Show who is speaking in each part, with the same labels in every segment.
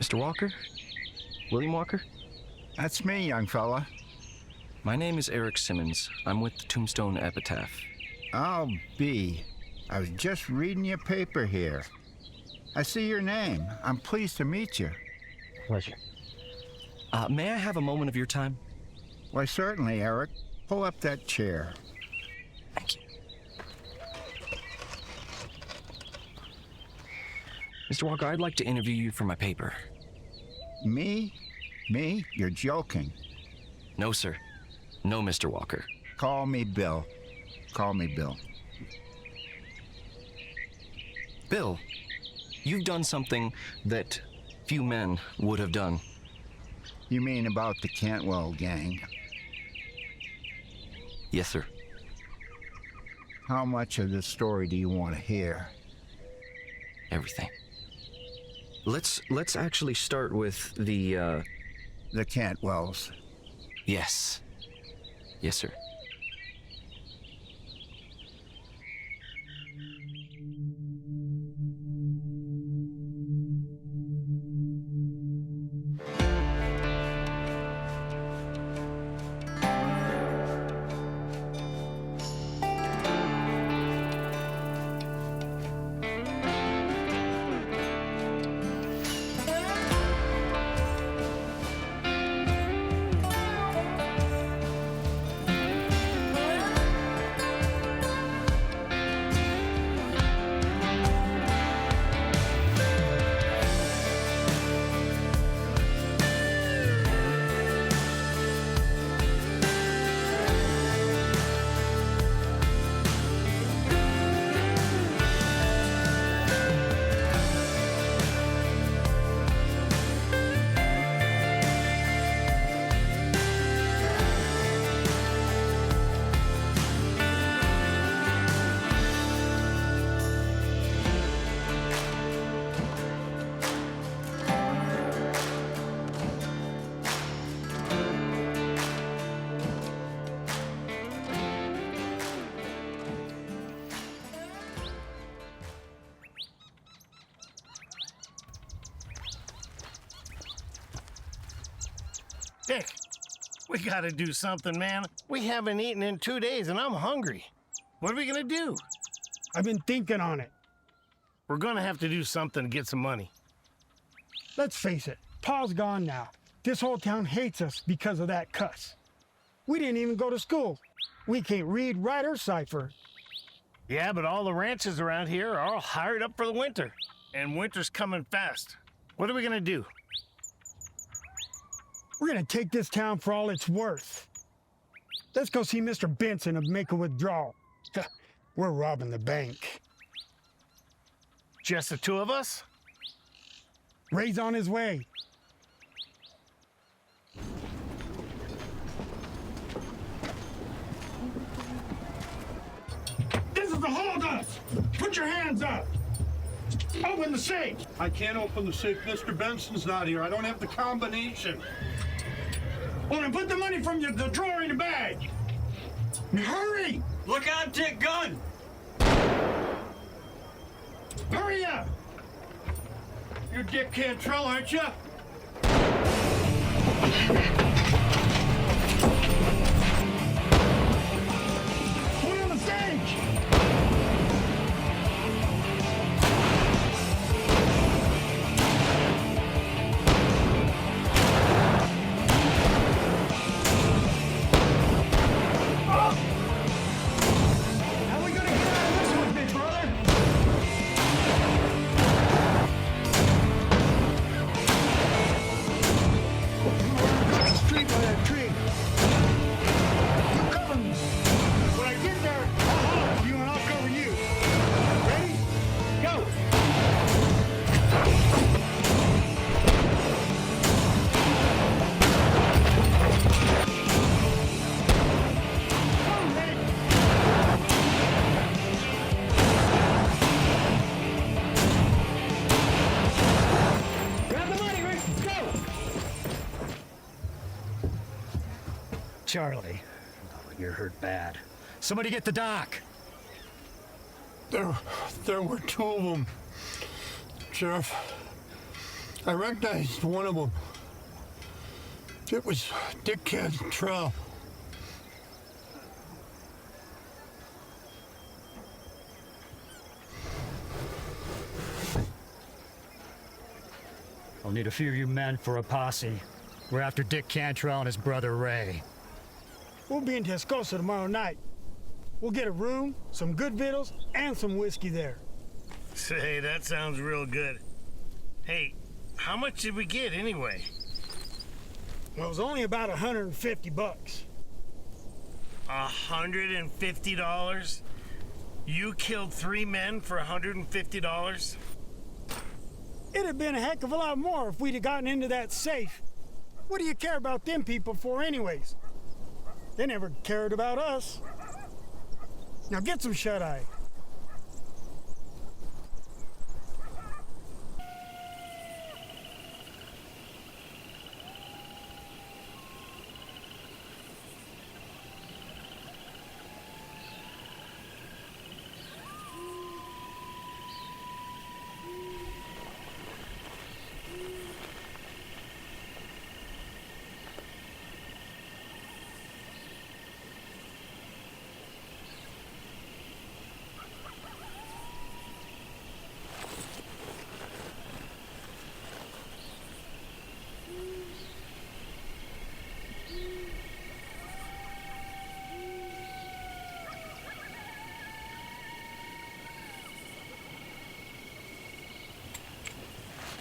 Speaker 1: Mr. Walker? William Walker?
Speaker 2: That's me, young fella.
Speaker 1: My name is Eric Simmons. I'm with the Tombstone Epitaph.
Speaker 2: I'll be. I was just reading your paper here. I see your name. I'm pleased to meet you.
Speaker 1: Pleasure. May I have a moment of your time?
Speaker 2: Why, certainly, Eric. Pull up that chair.
Speaker 1: Thank you. Mr. Walker, I'd like to interview you for my paper.
Speaker 2: Me? Me? You're joking.
Speaker 1: No, sir. No, Mr. Walker.
Speaker 2: Call me Bill. Call me Bill.
Speaker 1: Bill, you've done something that few men would have done.
Speaker 2: You mean about the Cantwell gang?
Speaker 1: Yes, sir.
Speaker 2: How much of the story do you want to hear?
Speaker 1: Everything. Let's actually start with the
Speaker 2: Cantwells.
Speaker 1: Yes. Yes, sir.
Speaker 3: Dick, we gotta do something, man. We haven't eaten in 2 days and I'm hungry. What are we gonna do?
Speaker 4: I've been thinking on it.
Speaker 3: We're gonna have to do something to get some money.
Speaker 4: Let's face it, Paul's gone now. This whole town hates us because of that cuss. We didn't even go to school. We can't read, write, or cipher.
Speaker 3: Yeah, but all the ranches around here are all hired up for the winter. And winter's coming fast. What are we gonna do?
Speaker 4: We're gonna take this town for all it's worth. Let's go see Mr. Benson and make a withdrawal. We're robbing the bank.
Speaker 3: Just the two of us?
Speaker 4: Ray's on his way. This is a holdup! Put your hands up! Open the safe!
Speaker 5: I can't open the safe. Mr. Benson's not here. I don't have the combination.
Speaker 4: Well, then put the money from the drawer in the bag. Hurry!
Speaker 5: Look out, Dick Gun!
Speaker 4: Hurry up!
Speaker 5: You're Dick Cantrell, aren't you?
Speaker 4: Put on the stage! How we gonna get out of this one, big brother? Across the street by that tree. You cover me. When I get there, I'll holler at you and I'll cover you. Ready? Go! Come, Rick! Grab the money, Rick! Go!
Speaker 6: Charlie, oh, you're hurt bad. Somebody get the doc.
Speaker 5: There were two of them. Sheriff,
Speaker 4: I recognized one of them. It was Dick Cantrell.
Speaker 6: I'll need a few of you men for a posse. We're after Dick Cantrell and his brother Reue.
Speaker 7: We'll be in Tascosa tomorrow night. We'll get a room, some good victuals, and some whiskey there.
Speaker 3: Say, that sounds real good. Hey, how much did we get anyway?
Speaker 7: Well, it was only about $150.
Speaker 3: $150? You killed 3 men for $150?
Speaker 7: It'd have been a heck of a lot more if we'd have gotten into that safe. What do you care about them people for anyways? They never cared about us. Now get some shut-eye.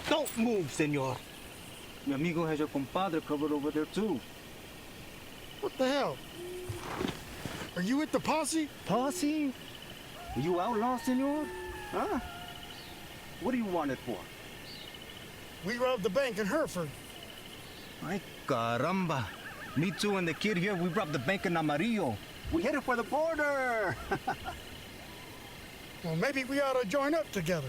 Speaker 8: Don't move, senor. Mi amigo has your compadre covered over there, too.
Speaker 7: What the hell? Are you with the posse?
Speaker 8: Posse? Are you outlaw, senor? Huh? What do you want it for?
Speaker 7: We robbed the bank in Hereford.
Speaker 8: Ay, caramba. Me too and the kid here, we robbed the bank in Amarillo. We headed for the border.
Speaker 7: Well, maybe we ought to join up together.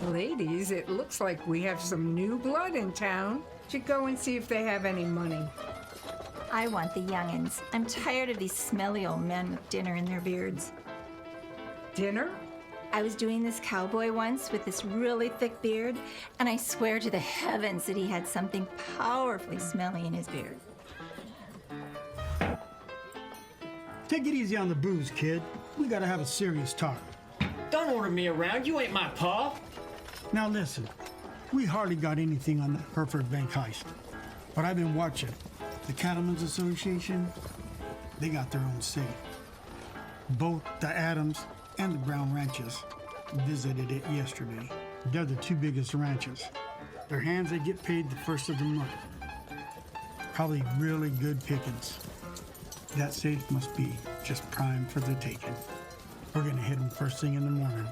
Speaker 9: Ladies, it looks like we have some new blood in town. Should go and see if they have any money.
Speaker 10: I want the young'uns. I'm tired of these smelly old men with dinner in their beards.
Speaker 9: Dinner?
Speaker 10: I was doing this cowboy once with this really thick beard, and I swear to the heavens that he had something powerfully smelly in his beard.
Speaker 7: Take it easy on the booze, kid. We gotta have a serious talk.
Speaker 11: Don't order me around. You ain't my pa.
Speaker 7: Now listen, we hardly got anything on the Hereford Bank heist, but I've been watching. The Cattlemen's Association, they got their own safe. Both the Adams and the Brown ranches visited it yesterday. They're the 2 biggest ranches. Their hands, they get paid the first of the month. Probably really good pickings. That safe must be just prime for the taking. We're gonna hit them first thing in the morning.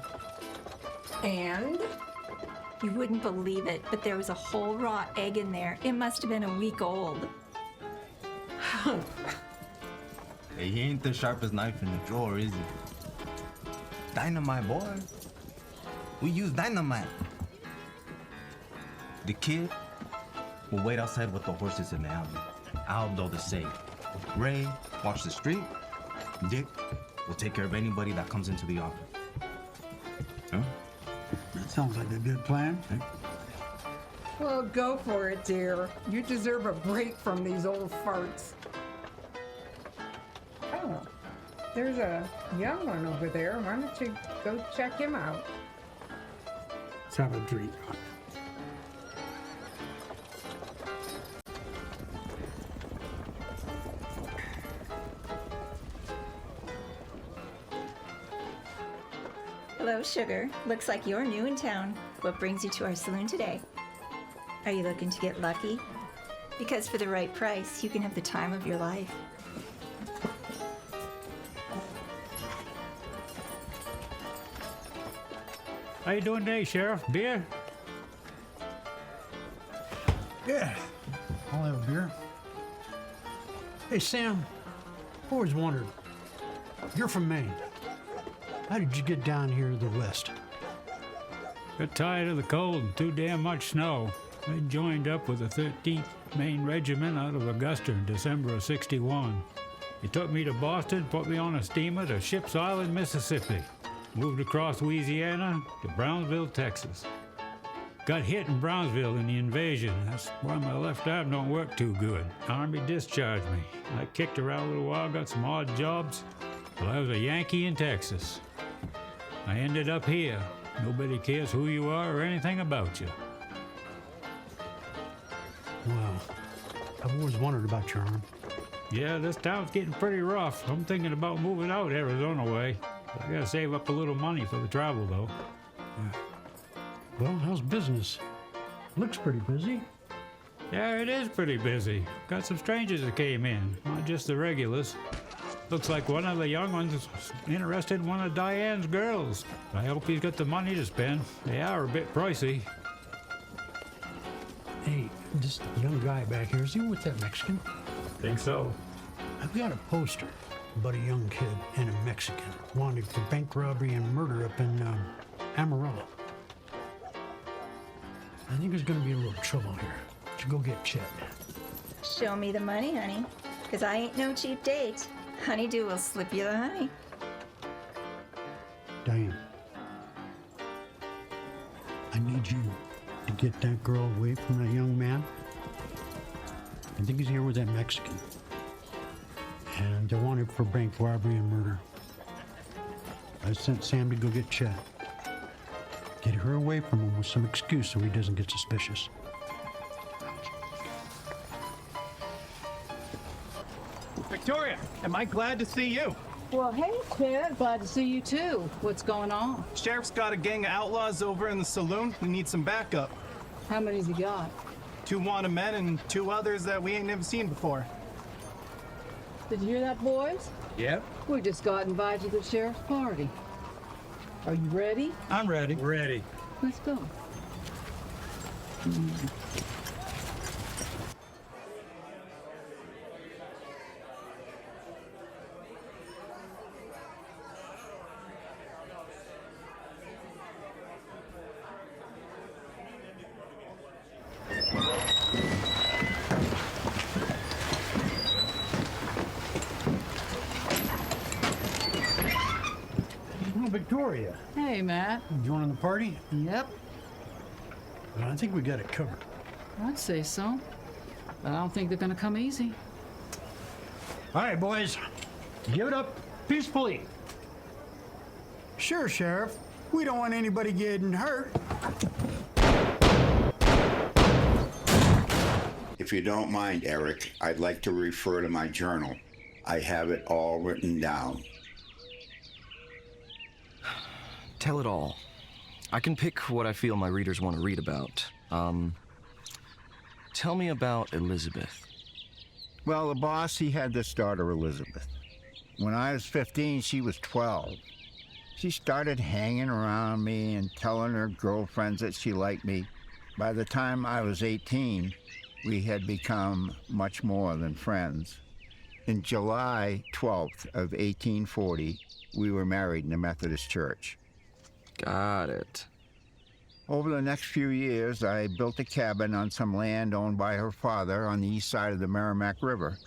Speaker 9: And?
Speaker 10: You wouldn't believe it, but there was a whole raw egg in there. It must have been a week old.
Speaker 8: Hey, he ain't the sharpest knife in the drawer, is he? Dynamite, boy. We use dynamite. The kid will wait outside with the horses in the alley. I'll blow the safe. Reue, watch the street. Dick will take care of anybody that comes into the office. Huh?
Speaker 7: That sounds like a good plan.
Speaker 9: Well, go for it, dear. You deserve a break from these old farts. Oh, there's a young one over there. Why don't you go check him out?
Speaker 7: Let's have a drink.
Speaker 10: Hello, sugar. Looks like you're new in town. What brings you to our saloon today? Are you looking to get lucky? Because for the right price, you can have the time of your life.
Speaker 12: How you doing today, Sheriff? Beer?
Speaker 7: Yeah, I'll have a beer. Hey, Sam, I've always wondered, you're from Maine. How did you get down here to the west?
Speaker 12: Got tired of the cold and too damn much snow. I joined up with the 13th Maine Regiment out of Augusta in December of '61. He took me to Boston, put me on a steamer to Ship's Island, Mississippi. Moved across Louisiana to Brownsville, Texas. Got hit in Brownsville in the invasion. That's why my left arm don't work too good. Army discharged me. I kicked around a little while, got some odd jobs. Well, I was a Yankee in Texas. I ended up here. Nobody cares who you are or anything about you.
Speaker 13: Wow. I've always wondered about your arm.
Speaker 12: Yeah, this town's getting pretty rough. I'm thinking about moving out Arizona way. I gotta save up a little money for the travel, though.
Speaker 13: Well, how's business? Looks pretty busy.
Speaker 12: Yeah, it is pretty busy. Got some strangers that came in, not just the regulars. Looks like one of the young ones is interested in one of Diane's girls. I hope he's got the money to spend. They are a bit pricey.
Speaker 13: Hey, this young guy back here, is he with that Mexican?
Speaker 12: Think so.
Speaker 13: I've got a poster about a young kid and a Mexican wanted for bank robbery and murder up in Amarillo. I think there's gonna be a little trouble here. Should go get Chet.
Speaker 10: Show me the money, honey, because I ain't no cheap date. Honeydew will slip you the honey.
Speaker 13: Diane, I need you to get that girl away from that young man. I think he's here with that Mexican. And they're wanted for bank robbery and murder. I sent Sam to go get Chet. Get her away from him with some excuse so he doesn't get suspicious.
Speaker 14: Victoria, am I glad to see you?
Speaker 15: Well, hey, Ted. Glad to see you, too. What's going on?
Speaker 14: Sheriff's got a gang of outlaws over in the saloon. We need some backup.
Speaker 15: How many's he got?
Speaker 14: 2 wanted men and 2 others that we ain't never seen before.
Speaker 15: Did you hear that, boys?
Speaker 14: Yep.
Speaker 15: We just got invited to the sheriff's party. Are you ready?
Speaker 14: I'm ready. Ready.
Speaker 15: Let's go.
Speaker 13: Victoria.
Speaker 15: Hey, Matt.
Speaker 13: You joining the party?
Speaker 15: Yep.
Speaker 13: Well, I think we got it covered.
Speaker 15: I'd say so. But I don't think they're gonna come easy.
Speaker 13: All right, boys. Give it up peacefully.
Speaker 7: Sure, Sheriff. We don't want anybody getting hurt.
Speaker 2: If you don't mind, Eric, I'd like to refer to my journal. I have it all written down.
Speaker 1: Tell it all. I can pick what I feel my readers want to read about. Tell me about Elizabeth.
Speaker 2: Well, the boss, he had this daughter, Elizabeth. When I was 15, she was 12. She started hanging around me and telling her girlfriends that she liked me. By the time I was 18, we had become much more than friends. In July 12th of 1840, we were married in the Methodist Church.
Speaker 1: Got it.
Speaker 2: Over the next few years, I built a cabin on some land owned by her father on the east side of the Merrimack River.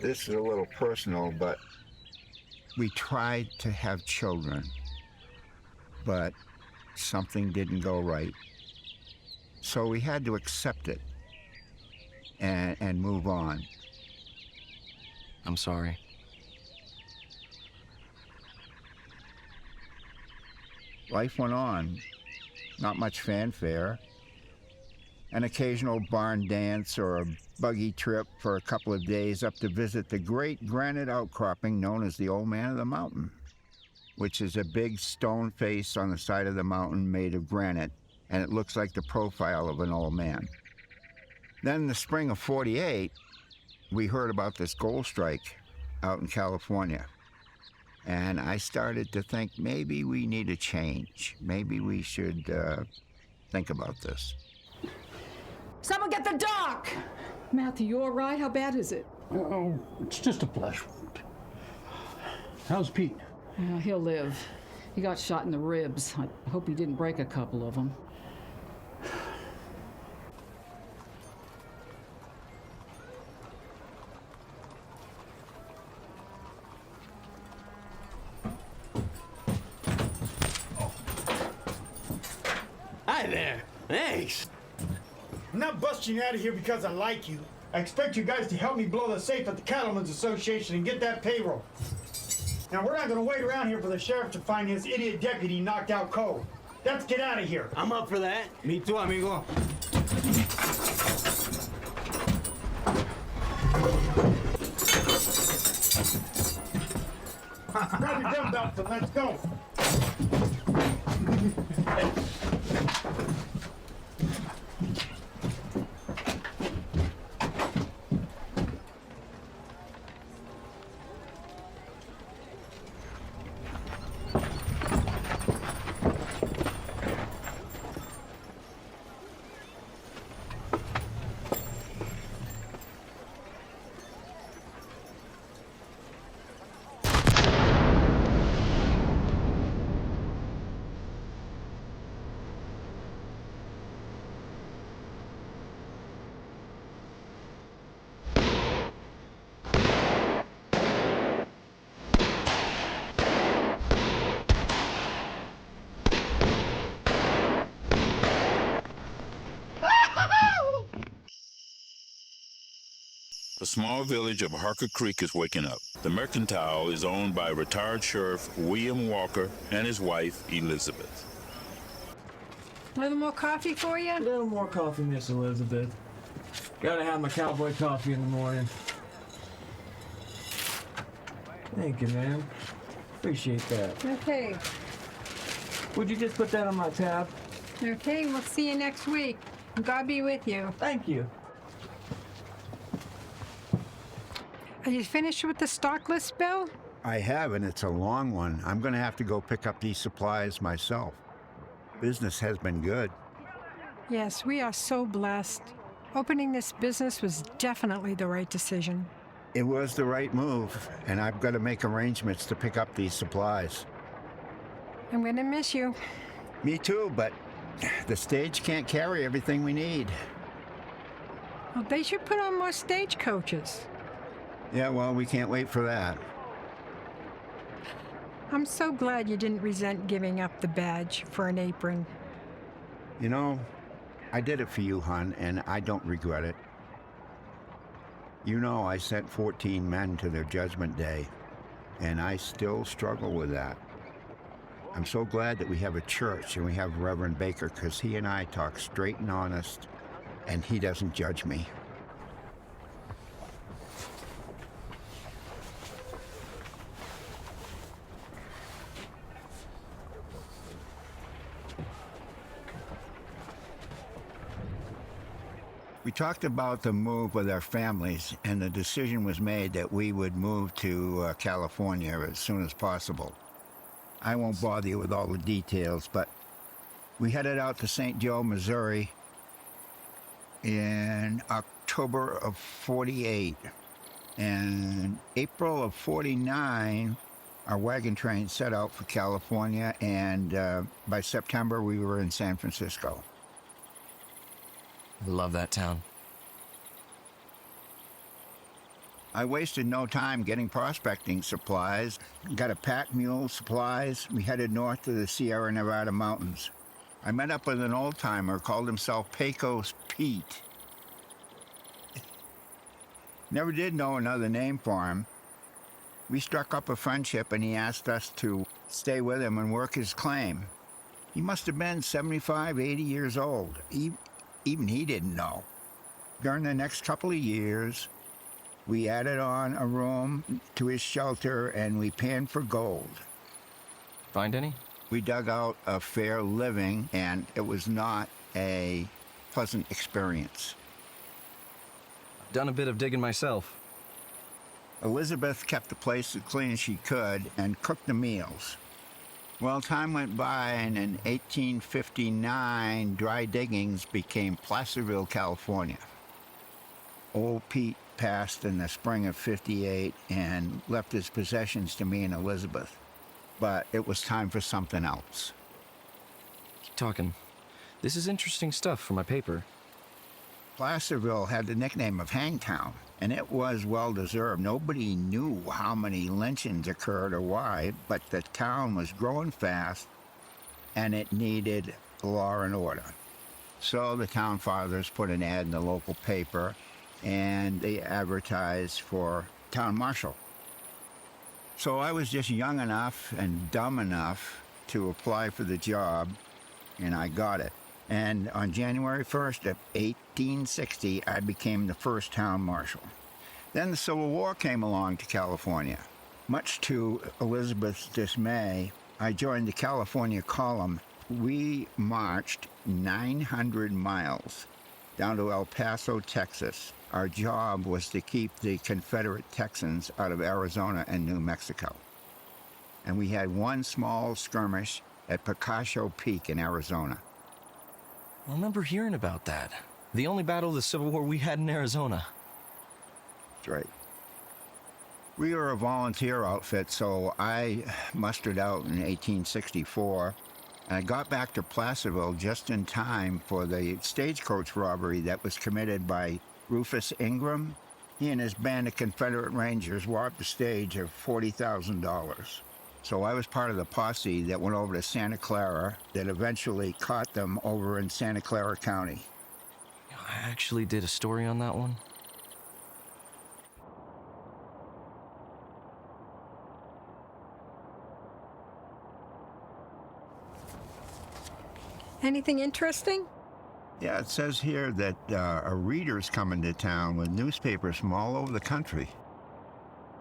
Speaker 2: This is a little personal, but we tried to have children, but something didn't go right. So we had to accept it and move on.
Speaker 1: I'm sorry.
Speaker 2: Life went on. Not much fanfare. An occasional barn dance or a buggy trip for a couple of days up to visit the great granite outcropping known as the Old Man of the Mountain, which is a big stone face on the side of the mountain made of granite, and it looks like the profile of an old man. Then in the spring of '48, we heard about this gold strike out in California. And I started to think maybe we need a change. Maybe we should think about this.
Speaker 15: Someone get the doc! Matthew, you all right? How bad is it?
Speaker 13: Oh, it's just a flesh wound. How's Pete?
Speaker 15: Yeah, he'll live. He got shot in the ribs. I hope he didn't break a couple of them.
Speaker 11: Thanks.
Speaker 7: I'm not busting you out of here because I like you. I expect you guys to help me blow the safe at the Cattlemen's Association and get that payroll. Now, we're not going to wait around here for the sheriff to find his idiot deputy knocked out cold. Let's get out of here.
Speaker 11: I'm up for that.
Speaker 8: Me too, amigo.
Speaker 7: Grab your dumbbells and let's go.
Speaker 16: The small village of Harker Creek is waking up. The Mercantile is owned by retired Sheriff William Walker and his wife, Elizabeth.
Speaker 9: A little more coffee for you?
Speaker 11: A little more coffee, Miss Elizabeth. Gotta have my cowboy coffee in the morning. Thank you, man. Appreciate that.
Speaker 9: Okay.
Speaker 11: Would you just put that on my tab?
Speaker 9: Okay, we'll see you next week. God be with you.
Speaker 11: Thank you.
Speaker 9: Are you finished with the stock list, Bill?
Speaker 2: I have, and it's a long one. I'm going to have to go pick up these supplies myself. Business has been good.
Speaker 9: Yes, we are so blessed. Opening this business was definitely the right decision.
Speaker 2: It was the right move, and I've got to make arrangements to pick up these supplies.
Speaker 9: I'm going to miss you.
Speaker 2: Me too, but the stage can't carry everything we need.
Speaker 9: Well, they should put on more stagecoaches.
Speaker 2: Yeah, well, we can't wait for that.
Speaker 9: I'm so glad you didn't resent giving up the badge for an apron.
Speaker 2: You know, I did it for you, hon, and I don't regret it. You know, I sent 14 men to their judgment day, and I still struggle with that. I'm so glad that we have a church and we have Reverend Baker, because he and I talk straight and honest, and he doesn't judge me. We talked about the move with our families, and the decision was made that we would move to California as soon as possible. I won't bother you with all the details, but we headed out to St. Joe, Missouri in October of '48. And April of '49, our wagon train set out for California, and by September we were in San Francisco.
Speaker 1: I love that town.
Speaker 2: I wasted no time getting prospecting supplies. Got a pack mule, supplies. We headed north to the Sierra Nevada mountains. I met up with an old-timer, called himself Pecos Pete. Never did know another name for him. We struck up a friendship, and he asked us to stay with him and work his claim. He must have been 75, 80 years old. Even he didn't know. During the next couple of years, we added on a room to his shelter, and we panned for gold.
Speaker 1: Find any?
Speaker 2: We dug out a fair living, and it was not a pleasant experience.
Speaker 1: I've done a bit of digging myself.
Speaker 2: Elizabeth kept the place as clean as she could and cooked the meals. Well, time went by, and in 1859, dry diggings became Placerville, California. Old Pete passed in the spring of '58 and left his possessions to me and Elizabeth. But it was time for something else.
Speaker 1: Keep talking. This is interesting stuff for my paper.
Speaker 2: Placerville had the nickname of Hangtown, and it was well-deserved. Nobody knew how many lynchings occurred or why, but the town was growing fast, and it needed law and order. So the town fathers put an ad in the local paper, and they advertised for town marshal. So I was just young enough and dumb enough to apply for the job, and I got it. And on January 1st of 1860, I became the first town marshal. Then the Civil War came along to California. Much to Elizabeth's dismay, I joined the California column. We marched 900 miles down to El Paso, Texas. Our job was to keep the Confederate Texans out of Arizona and New Mexico. And we had one small skirmish at Picacho Peak in Arizona.
Speaker 1: I remember hearing about that. The only battle of the Civil War we had in Arizona.
Speaker 2: That's right. We were a volunteer outfit, so I mustered out in 1864. And I got back to Placerville just in time for the stagecoach robbery that was committed by Rufus Ingram. He and his band of Confederate Rangers robbed the stage of $40,000. So I was part of the posse that went over to Santa Clara that eventually caught them over in Santa Clara County.
Speaker 1: I actually did a story on that one.
Speaker 9: Anything interesting?
Speaker 2: Yeah, it says here that a reader's coming to town with newspapers from all over the country.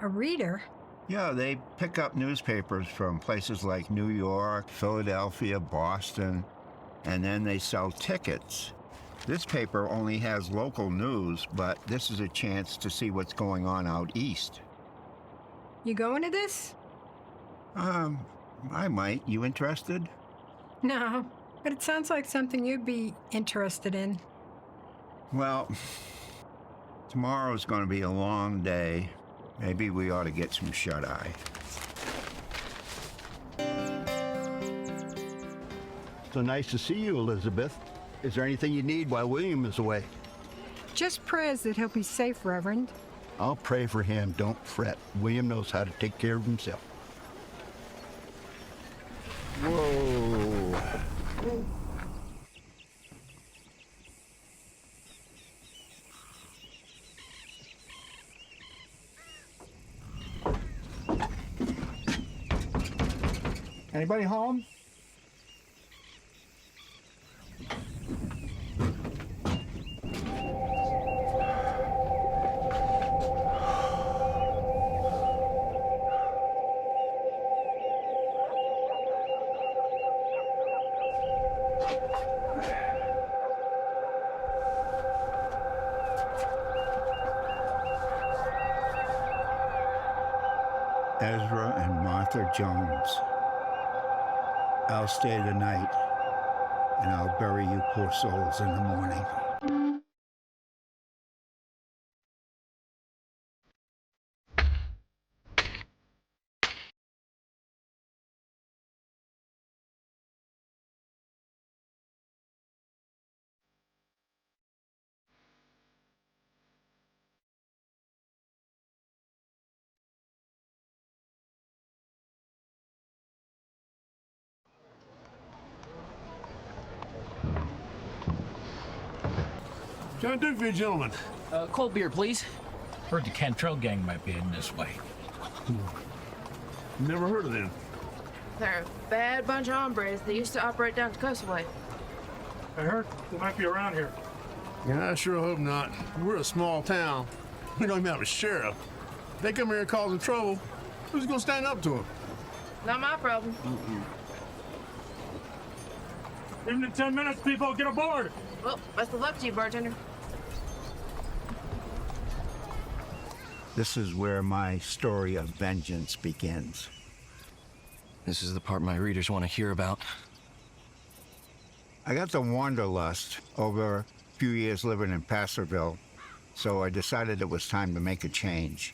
Speaker 9: A reader?
Speaker 2: Yeah, they pick up newspapers from places like New York, Philadelphia, Boston, and then they sell tickets. This paper only has local news, but this is a chance to see what's going on out east.
Speaker 9: You going to this?
Speaker 2: I might. You interested?
Speaker 9: No, but it sounds like something you'd be interested in.
Speaker 2: Well, tomorrow's going to be a long day. Maybe we ought to get some shut-eye.
Speaker 17: So nice to see you, Elizabeth. Is there anything you need while William is away?
Speaker 9: Just prayers that he'll be safe, Reverend.
Speaker 17: I'll pray for him. Don't fret. William knows how to take care of himself. Whoa.
Speaker 4: Anybody home?
Speaker 2: Ezra and Martha Jones. I'll stay the night, and I'll bury you poor souls in the morning.
Speaker 5: Can I do for you, gentlemen?
Speaker 18: Cold beer, please. Heard the Cantrell gang might be heading this way.
Speaker 5: Never heard of them.
Speaker 19: They're a bad bunch of hombres. They used to operate down to Coastway.
Speaker 5: I heard they might be around here. Yeah, I sure hope not. We're a small town. We don't even have a sheriff. If they come here causing trouble, who's gonna stand up to them?
Speaker 19: Not my problem.
Speaker 12: Give them 10 minutes, people. Get aboard.
Speaker 19: Well, best of luck to you, bartender.
Speaker 2: This is where my story of vengeance begins.
Speaker 1: This is the part my readers want to hear about.
Speaker 2: I got the wanderlust over a few years living in Placerville, so I decided it was time to make a change.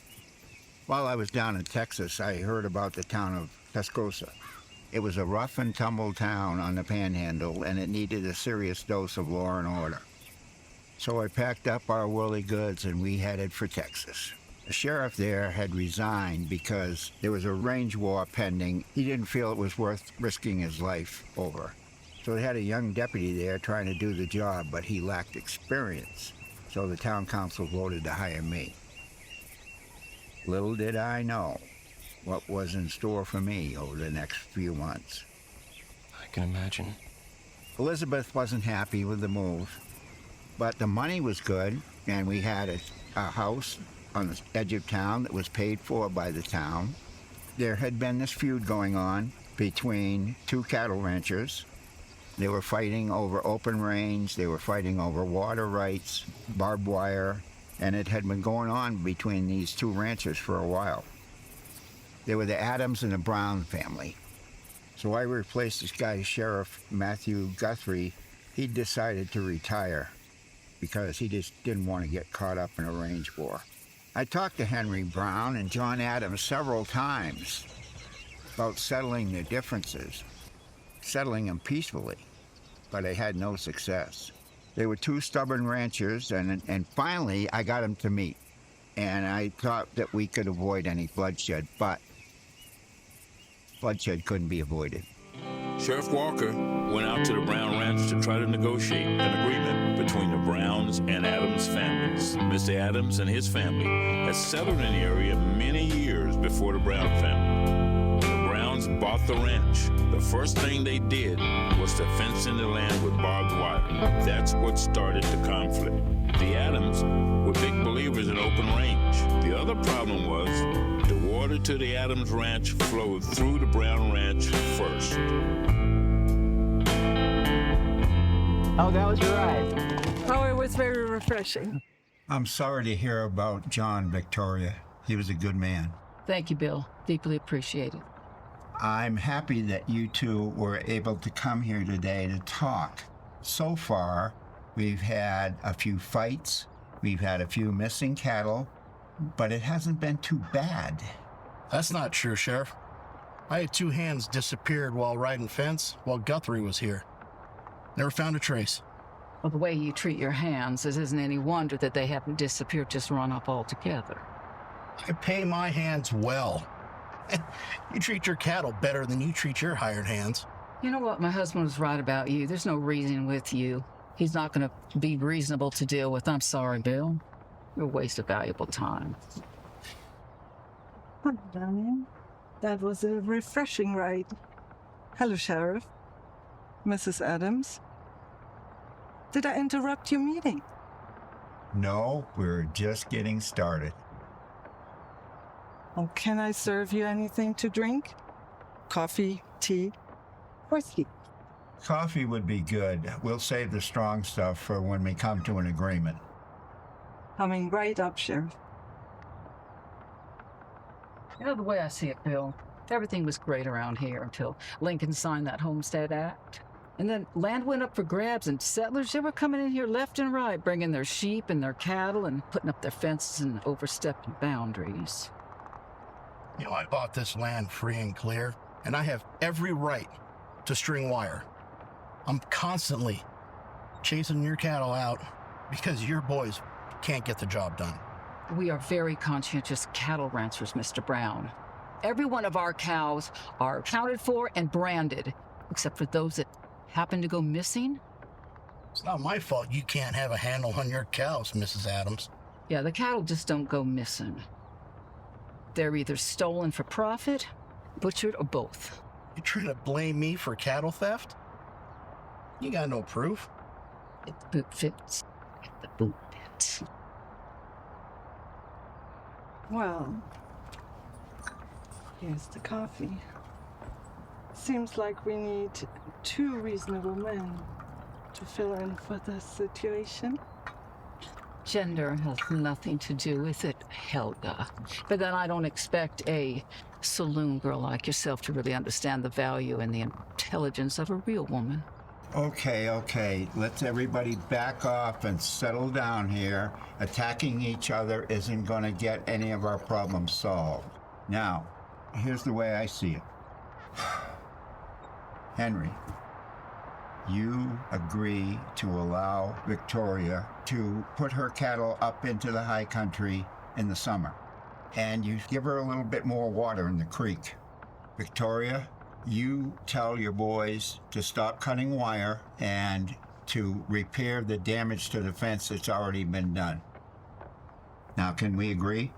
Speaker 2: While I was down in Texas, I heard about the town of Tascosa. It was a rough and tumble town on the Panhandle, and it needed a serious dose of law and order. So I packed up our worldly goods and we headed for Texas. The sheriff there had resigned because there was a range war pending. He didn't feel it was worth risking his life over. So they had a young deputy there trying to do the job, but he lacked experience. So the town council voted to hire me. Little did I know what was in store for me over the next few months.
Speaker 1: I can imagine.
Speaker 2: Elizabeth wasn't happy with the move, but the money was good, and we had a house on the edge of town that was paid for by the town. There had been this feud going on between two cattle ranchers. They were fighting over open range, they were fighting over water rights, barbed wire, and it had been going on between these two ranchers for a while. They were the Adams and the Brown family. So I replaced this guy, Sheriff Matthew Guthrie. He decided to retire because he just didn't want to get caught up in a range war. I talked to Henry Brown and John Adams several times about settling their differences, settling them peacefully, but I had no success. They were two stubborn ranchers, and finally I got them to meet. And I thought that we could avoid any bloodshed, but bloodshed couldn't be avoided.
Speaker 16: Sheriff Walker went out to the Brown Ranch to try to negotiate an agreement between the Browns and Adams families. Mr. Adams and his family had settled in the area many years before the Brown family. The Browns bought the ranch. The first thing they did was to fence in the land with barbed wire. That's what started the conflict. The Adams were big believers in open range. The other problem was the water to the Adams Ranch flowed through the Brown Ranch first.
Speaker 20: Oh, that was your ride.
Speaker 21: Oh, it was very refreshing.
Speaker 2: I'm sorry to hear about John, Victoria. He was a good man.
Speaker 15: Thank you, Bill. Deeply appreciated.
Speaker 2: I'm happy that you two were able to come here today to talk. So far, we've had a few fights, we've had a few missing cattle, but it hasn't been too bad.
Speaker 5: That's not true, Sheriff. I had two hands disappeared while riding fence while Guthrie was here. Never found a trace.
Speaker 15: Well, the way you treat your hands, it isn't any wonder that they haven't disappeared, just run off altogether.
Speaker 5: I pay my hands well. You treat your cattle better than you treat your hired hands.
Speaker 15: You know what? My husband was right about you. There's no reason with you. He's not going to be reasonable to deal with. I'm sorry, Bill. You're a waste of valuable time.
Speaker 21: Oh, darling. That was a refreshing ride. Hello, Sheriff. Mrs. Adams. Did I interrupt your meeting?
Speaker 2: No, we're just getting started.
Speaker 21: Oh, can I serve you anything to drink? Coffee, tea, whiskey?
Speaker 2: Coffee would be good. We'll save the strong stuff for when we come to an agreement.
Speaker 21: Coming right up, Sheriff.
Speaker 15: You know, the way I see it, Bill, everything was great around here until Lincoln signed that Homestead Act. And then land went up for grabs, and settlers, they were coming in here left and right, bringing their sheep and their cattle and putting up their fences and overstepping boundaries.
Speaker 5: You know, I bought this land free and clear, and I have every right to string wire. I'm constantly chasing your cattle out because your boys can't get the job done.
Speaker 15: We are very conscientious cattle ranchers, Mr. Brown. Every one of our cows are accounted for and branded, except for those that happen to go missing.
Speaker 5: It's not my fault you can't have a handle on your cows, Mrs. Adams.
Speaker 15: Yeah, the cattle just don't go missing. They're either stolen for profit, butchered, or both.
Speaker 5: You trying to blame me for cattle theft? You got no proof.
Speaker 15: If the boot fits, if the boot fits.
Speaker 21: Well, here's the coffee. Seems like we need two reasonable men to fill in for this situation.
Speaker 15: Gender has nothing to do with it, Helga. But then I don't expect a saloon girl like yourself to really understand the value and the intelligence of a real woman.
Speaker 2: Okay. Let's everybody back off and settle down here. Attacking each other isn't going to get any of our problems solved. Now, here's the way I see it. Henry, you agree to allow Victoria to put her cattle up into the high country in the summer. And you give her a little bit more water in the creek. Victoria, you tell your boys to stop cutting wire and to repair the damage to the fence that's already been done. Now, can we agree?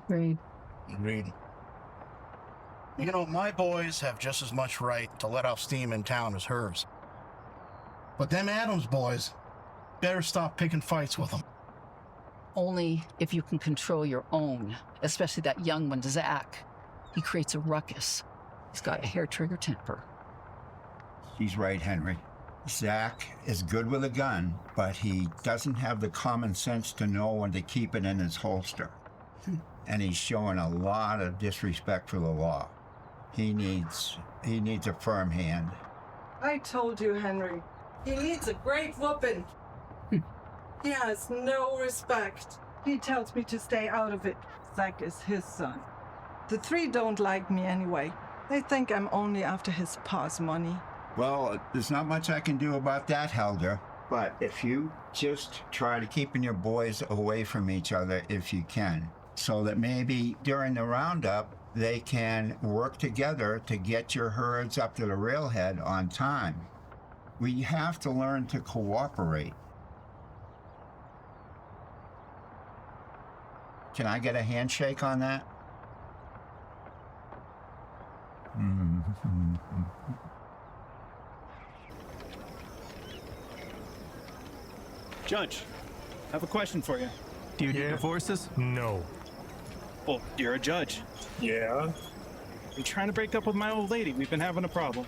Speaker 15: Agreed.
Speaker 5: Agreed. You know, my boys have just as much right to let off steam in town as hers. But them Adams boys better stop picking fights with them.
Speaker 15: Only if you can control your own, especially that young one, Zach. He creates a ruckus. He's got a hair-trigger temper.
Speaker 2: She's right, Henry. Zach is good with a gun, but he doesn't have the common sense to know when to keep it in his holster. And he's showing a lot of disrespect for the law. He needs a firm hand.
Speaker 21: I told you, Henry. He needs a great whooping. He has no respect. He tells me to stay out of it. Zach is his son. The three don't like me anyway. They think I'm only after his pa's money.
Speaker 2: Well, there's not much I can do about that, Helga. But if you just try to keeping your boys away from each other if you can, so that maybe during the roundup, they can work together to get your herds up to the railhead on time. We have to learn to cooperate. Can I get a handshake on that?
Speaker 14: Judge, I have a question for you. Do you do divorces?
Speaker 3: No.
Speaker 14: Well, you're a judge.
Speaker 3: Yeah?
Speaker 14: I'm trying to break up with my old lady. We've been having a problem.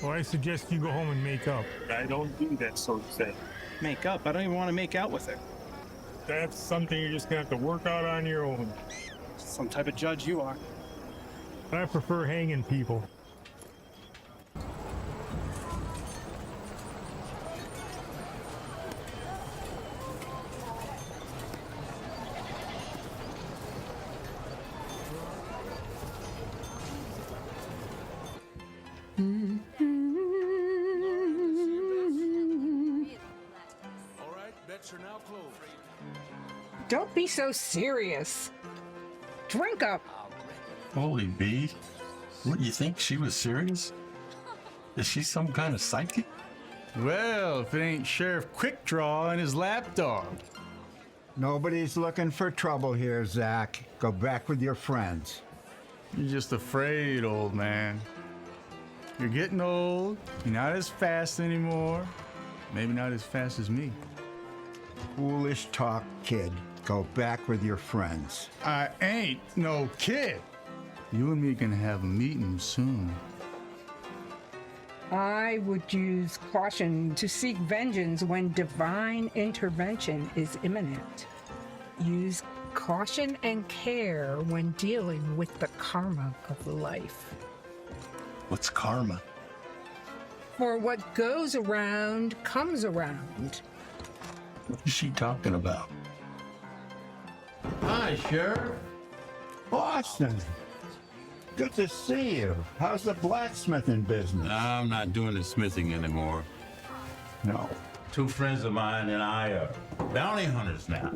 Speaker 3: Well, I suggest you go home and make up. I don't do that sort of thing.
Speaker 14: Make up? I don't even want to make out with her.
Speaker 3: That's something you're just gonna have to work out on your own.
Speaker 14: Some type of judge you are.
Speaker 3: I prefer hanging people.
Speaker 9: Don't be so serious. Drink up.
Speaker 6: Holy bee. What, do you think she was serious? Is she some kind of psychic?
Speaker 14: Well, if it ain't Sheriff Quickdraw and his lapdog.
Speaker 2: Nobody's looking for trouble here, Zach. Go back with your friends.
Speaker 14: You're just afraid, old man. You're getting old. You're not as fast anymore. Maybe not as fast as me.
Speaker 2: Foolish talk, kid. Go back with your friends.
Speaker 14: I ain't no kid. You and me gonna have a meeting soon.
Speaker 9: I would use caution to seek vengeance when divine intervention is imminent. Use caution and care when dealing with the karma of life.
Speaker 6: What's karma?
Speaker 9: For what goes around comes around.
Speaker 6: What is she talking about?
Speaker 2: Hi, Sheriff. Boston. Good to see you. How's the blacksmithing business?
Speaker 16: I'm not doing the smithing anymore.
Speaker 2: No.
Speaker 16: Two friends of mine and I are bounty hunters now.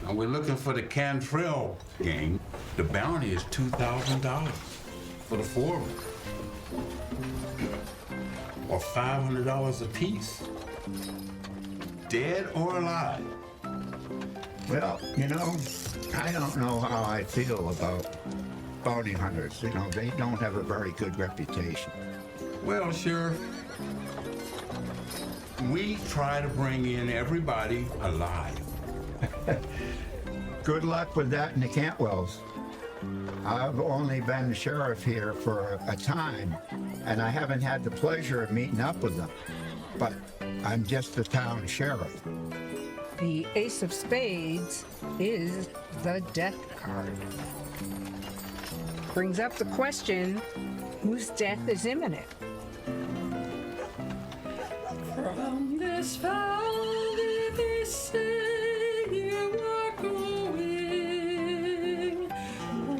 Speaker 16: And we're looking for the Cantrell gang. The bounty is $2,000 for the four of them. Or $500 apiece. Dead or alive.
Speaker 2: Well, you know, I don't know how I feel about bounty hunters. You know, they don't have a very good reputation.
Speaker 16: Well, Sheriff, we try to bring in everybody alive.
Speaker 2: Good luck with that in the Cantwells. I've only been sheriff here for a time, and I haven't had the pleasure of meeting up with them. But I'm just the town sheriff.
Speaker 9: The Ace of Spades is the death card. Brings up the question, whose death is imminent?
Speaker 22: From this valley they say you are going.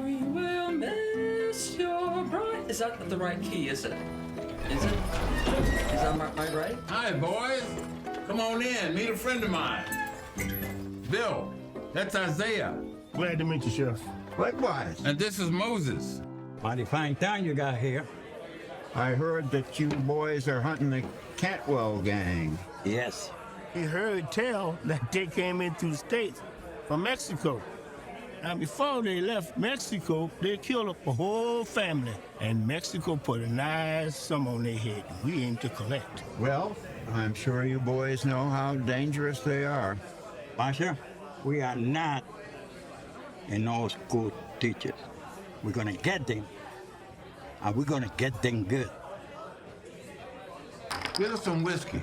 Speaker 22: We will miss your bride. Is that the right key, is it? Is it? Is that my right?
Speaker 16: Hi, boys. Come on in. Meet a friend of mine. Bill, that's Isaiah.
Speaker 3: Glad to meet you, Sheriff.
Speaker 2: Likewise.
Speaker 16: And this is Moses.
Speaker 10: Mighty fine town you got here.
Speaker 2: I heard that you boys are hunting the Cantwell gang.
Speaker 10: Yes.
Speaker 3: We heard tell that they came in through the States from Mexico. Now, before they left Mexico, they killed up a whole family. And Mexico put a nice sum on their head. We aim to collect.
Speaker 2: Well, I'm sure you boys know how dangerous they are.
Speaker 10: Master, we are not in no school teachers. We're gonna get them, and we're gonna get them good.
Speaker 6: Get us some whiskey.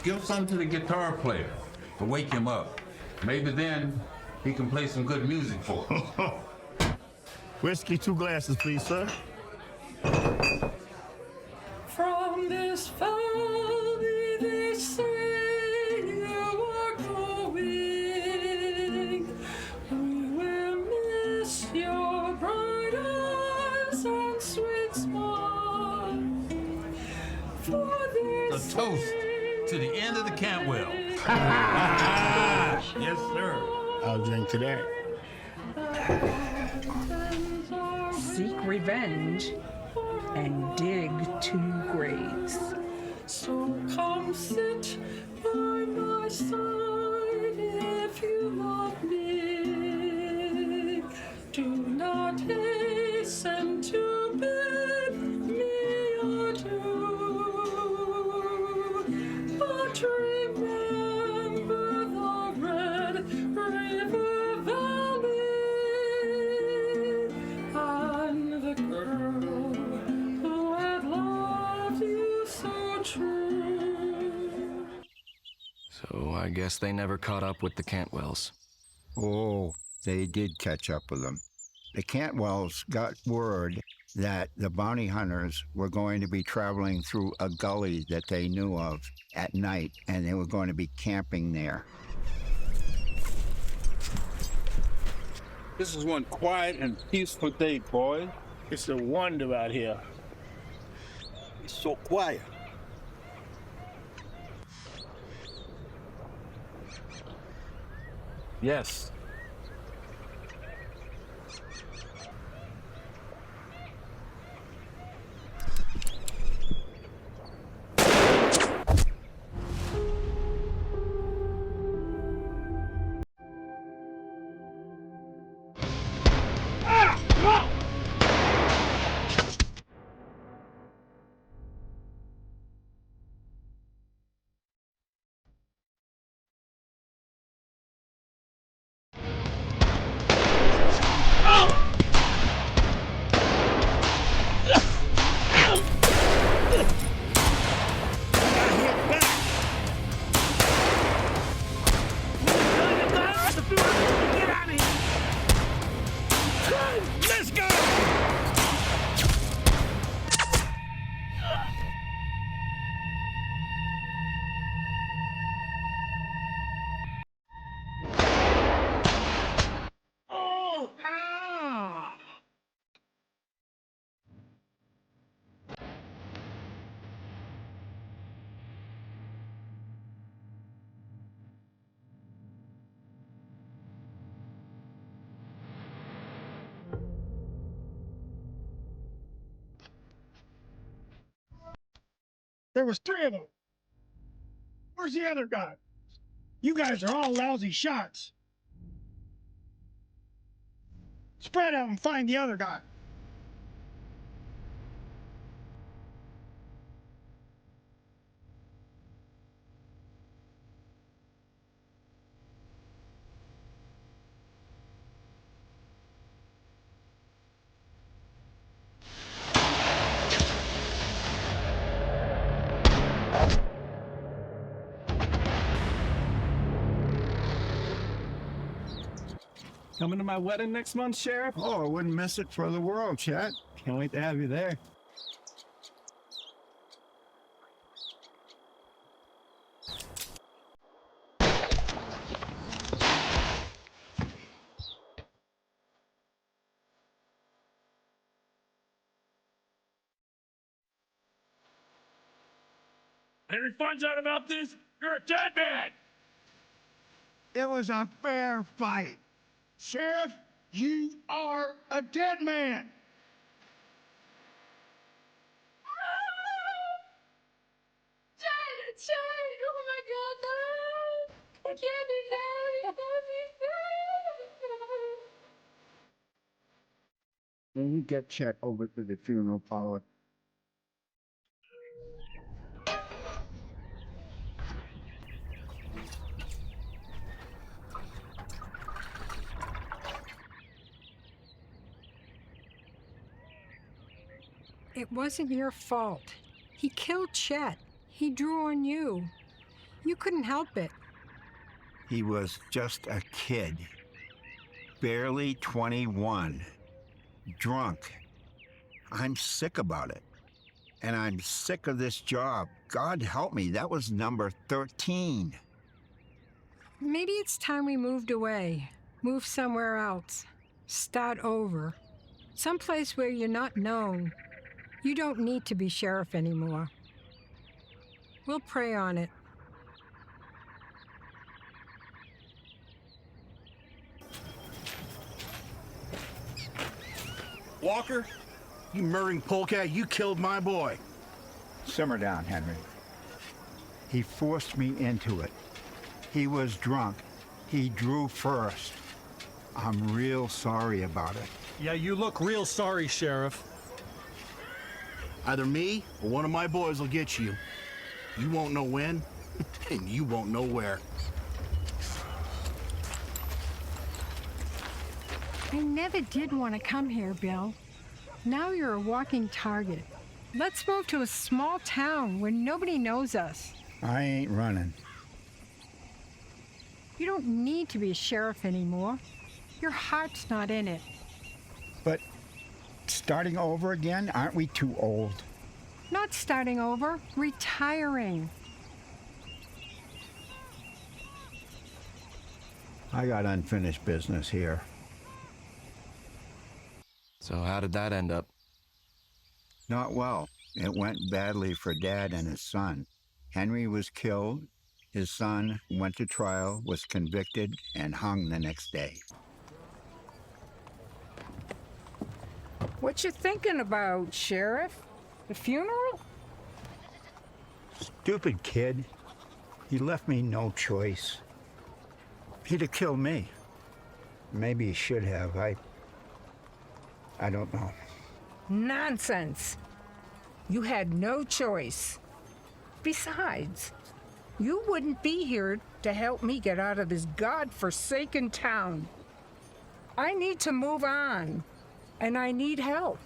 Speaker 6: Give some to the guitar player to wake him up. Maybe then he can play some good music for us.
Speaker 3: Whiskey, 2 glasses, please, sir.
Speaker 22: From this valley they say you are growing. We will miss your bright eyes and sweet smile. For this
Speaker 16: A toast to the end of the Cantwell.
Speaker 3: Yes, sir. I'll drink to that.
Speaker 9: Seek revenge and dig 2 graves.
Speaker 22: So come sit by my side if you love me. Do not hasten to bid me adieu. But remember the Red River Valley and the girl who had loved you so true.
Speaker 1: So I guess they never caught up with the Cantwells.
Speaker 2: Oh, they did catch up with them. The Cantwells got word that the bounty hunters were going to be traveling through a gully that they knew of at night, and they were going to be camping there.
Speaker 13: This is one quiet and peaceful day, boy.
Speaker 3: It's a wonder out here.
Speaker 13: It's so quiet.
Speaker 18: Yes.
Speaker 3: Let's go! Oh! Ah!
Speaker 7: There was 3 of them. Where's the other guy? You guys are all lousy shots. Spread out and find the other guy.
Speaker 11: Coming to my wedding next month, Sheriff?
Speaker 2: Oh, I wouldn't miss it for the world, Chet.
Speaker 11: Can't wait to have you there.
Speaker 3: Henry finds out about this, you're a dead man!
Speaker 4: It was a fair fight.
Speaker 7: Sheriff,
Speaker 4: You are a dead man.
Speaker 19: Shane! Oh my God, no! I can't be there! I can't be
Speaker 2: When you get Chet over to the funeral parlor,
Speaker 9: It wasn't your fault. He killed Chet. He drew on you. You couldn't help it.
Speaker 2: he was just a kid, barely 21, drunk. I'm sick about it. And I'm sick of this job. God help me, that was number 13.
Speaker 9: Maybe it's time we moved away. Move somewhere else. Start over. Someplace where you're not known. You don't need to be sheriff anymore. We'll pray on it.
Speaker 5: Walker, you murdering polecat, you killed my boy.
Speaker 2: Simmer down, Henry. He forced me into it. He was drunk. He drew first. I'm real sorry about it.
Speaker 8: Yeah, you look real sorry, Sheriff.
Speaker 5: Either me or one of my boys will get you. You won't know when, and you won't know where.
Speaker 9: I never did want to come here, Bill. Now you're a walking target. Let's move to a small town where nobody knows us.
Speaker 2: I ain't running.
Speaker 9: You don't need to be a sheriff anymore. Your heart's not in it.
Speaker 2: But starting over again, aren't we too old?
Speaker 9: Not starting over, retiring.
Speaker 2: I got unfinished business here.
Speaker 1: So how did that end up?
Speaker 2: Not well. It went badly for Dad and his son. Henry was killed. His son went to trial, was convicted, and hung the next day.
Speaker 9: What you thinking about, Sheriff? The funeral?
Speaker 2: Stupid kid. He left me no choice. He'd have killed me. Maybe he should have. I don't know.
Speaker 9: Nonsense. You had no choice. Besides, you wouldn't be here to help me get out of this God-forsaken town. I need to move on, and I need help.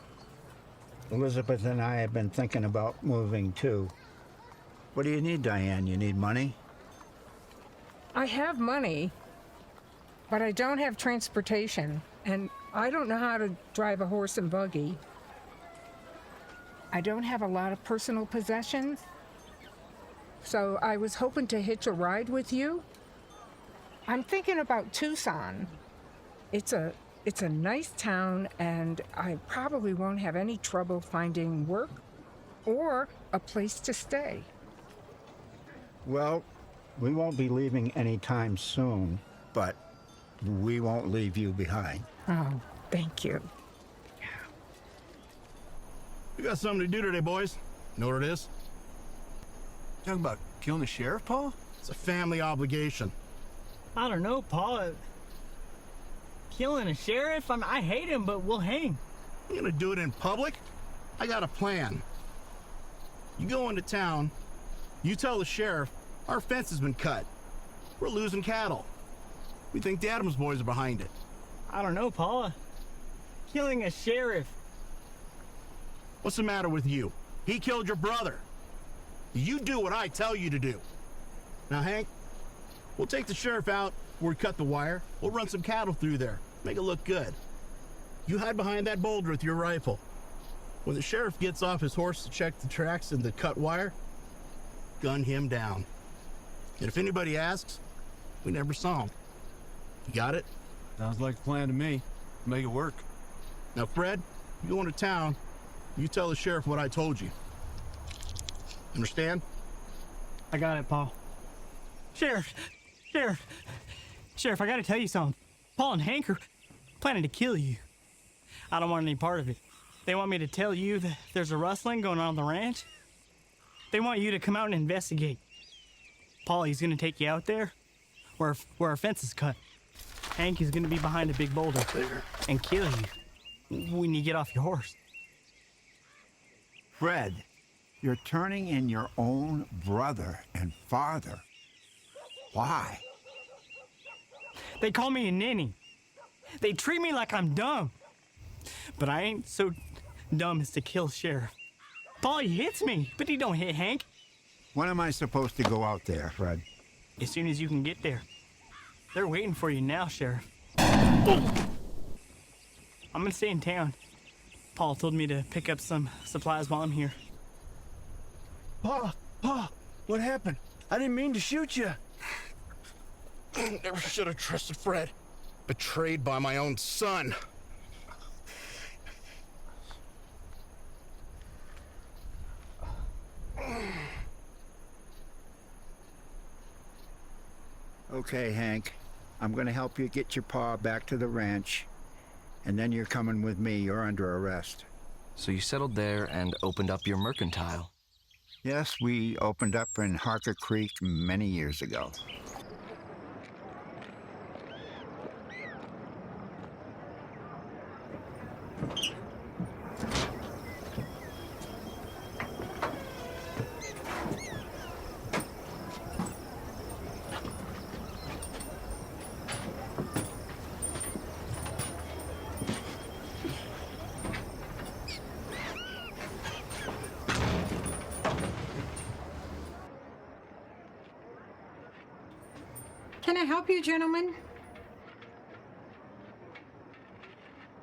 Speaker 2: Elizabeth and I have been thinking about moving too. What do you need, Diane? You need money?
Speaker 9: I have money, but I don't have transportation, and I don't know how to drive a horse and buggy. I don't have a lot of personal possessions, so I was hoping to hitch a ride with you. I'm thinking about Tucson. It's a nice town, and I probably won't have any trouble finding work or a place to stay.
Speaker 2: Well, we won't be leaving anytime soon, but we won't leave you behind.
Speaker 9: Oh, thank you.
Speaker 5: We got something to do today, boys. Know what it is?
Speaker 8: Talking about killing the sheriff, Paul?
Speaker 5: It's a family obligation.
Speaker 11: I don't know, Paul. Killing a sheriff? I hate him, but we'll hang.
Speaker 5: I'm gonna do it in public? I got a plan. You go into town, you tell the sheriff our fence has been cut. We're losing cattle. We think the Adams boys are behind it.
Speaker 11: I don't know, Paula. Killing a sheriff.
Speaker 5: What's the matter with you? He killed your brother. You do what I tell you to do. Now, Hank, we'll take the sheriff out where we cut the wire. We'll run some cattle through there. Make it look good. You hide behind that boulder with your rifle. When the sheriff gets off his horse to check the tracks and the cut wire, gun him down. And if anybody asks, we never saw him. You got it?
Speaker 8: Sounds like a plan to me. Make it work.
Speaker 5: Now, Fred, you go into town, you tell the sheriff what I told you. Understand?
Speaker 11: I got it, Paul. Sheriff, I gotta tell you something. Paul and Hank are planning to kill you. I don't want any part of it. They want me to tell you that there's a rustling going on the ranch. They want you to come out and investigate. Paulie's gonna take you out there where our fence is cut. Hank is gonna be behind a big boulder and kill you when you get off your horse.
Speaker 2: Fred, you're turning in your own brother and father. Why?
Speaker 11: They call me a ninny. They treat me like I'm dumb. But I ain't so dumb as to kill Sheriff. Paulie hits me, but he don't hit Hank.
Speaker 2: When am I supposed to go out there, Fred?
Speaker 11: As soon as you can get there. They're waiting for you now, Sheriff. I'm gonna stay in town. Paul told me to pick up some supplies while I'm here.
Speaker 8: Pa, what happened? I didn't mean to shoot you.
Speaker 5: Never should have trusted Fred. Betrayed by my own son.
Speaker 2: Okay, Hank. I'm gonna help you get your pa back to the ranch. And then you're coming with me. You're under arrest.
Speaker 1: So you settled there and opened up your mercantile.
Speaker 2: Yes, we opened up in Harker Creek many years ago.
Speaker 9: Can I help you, gentlemen?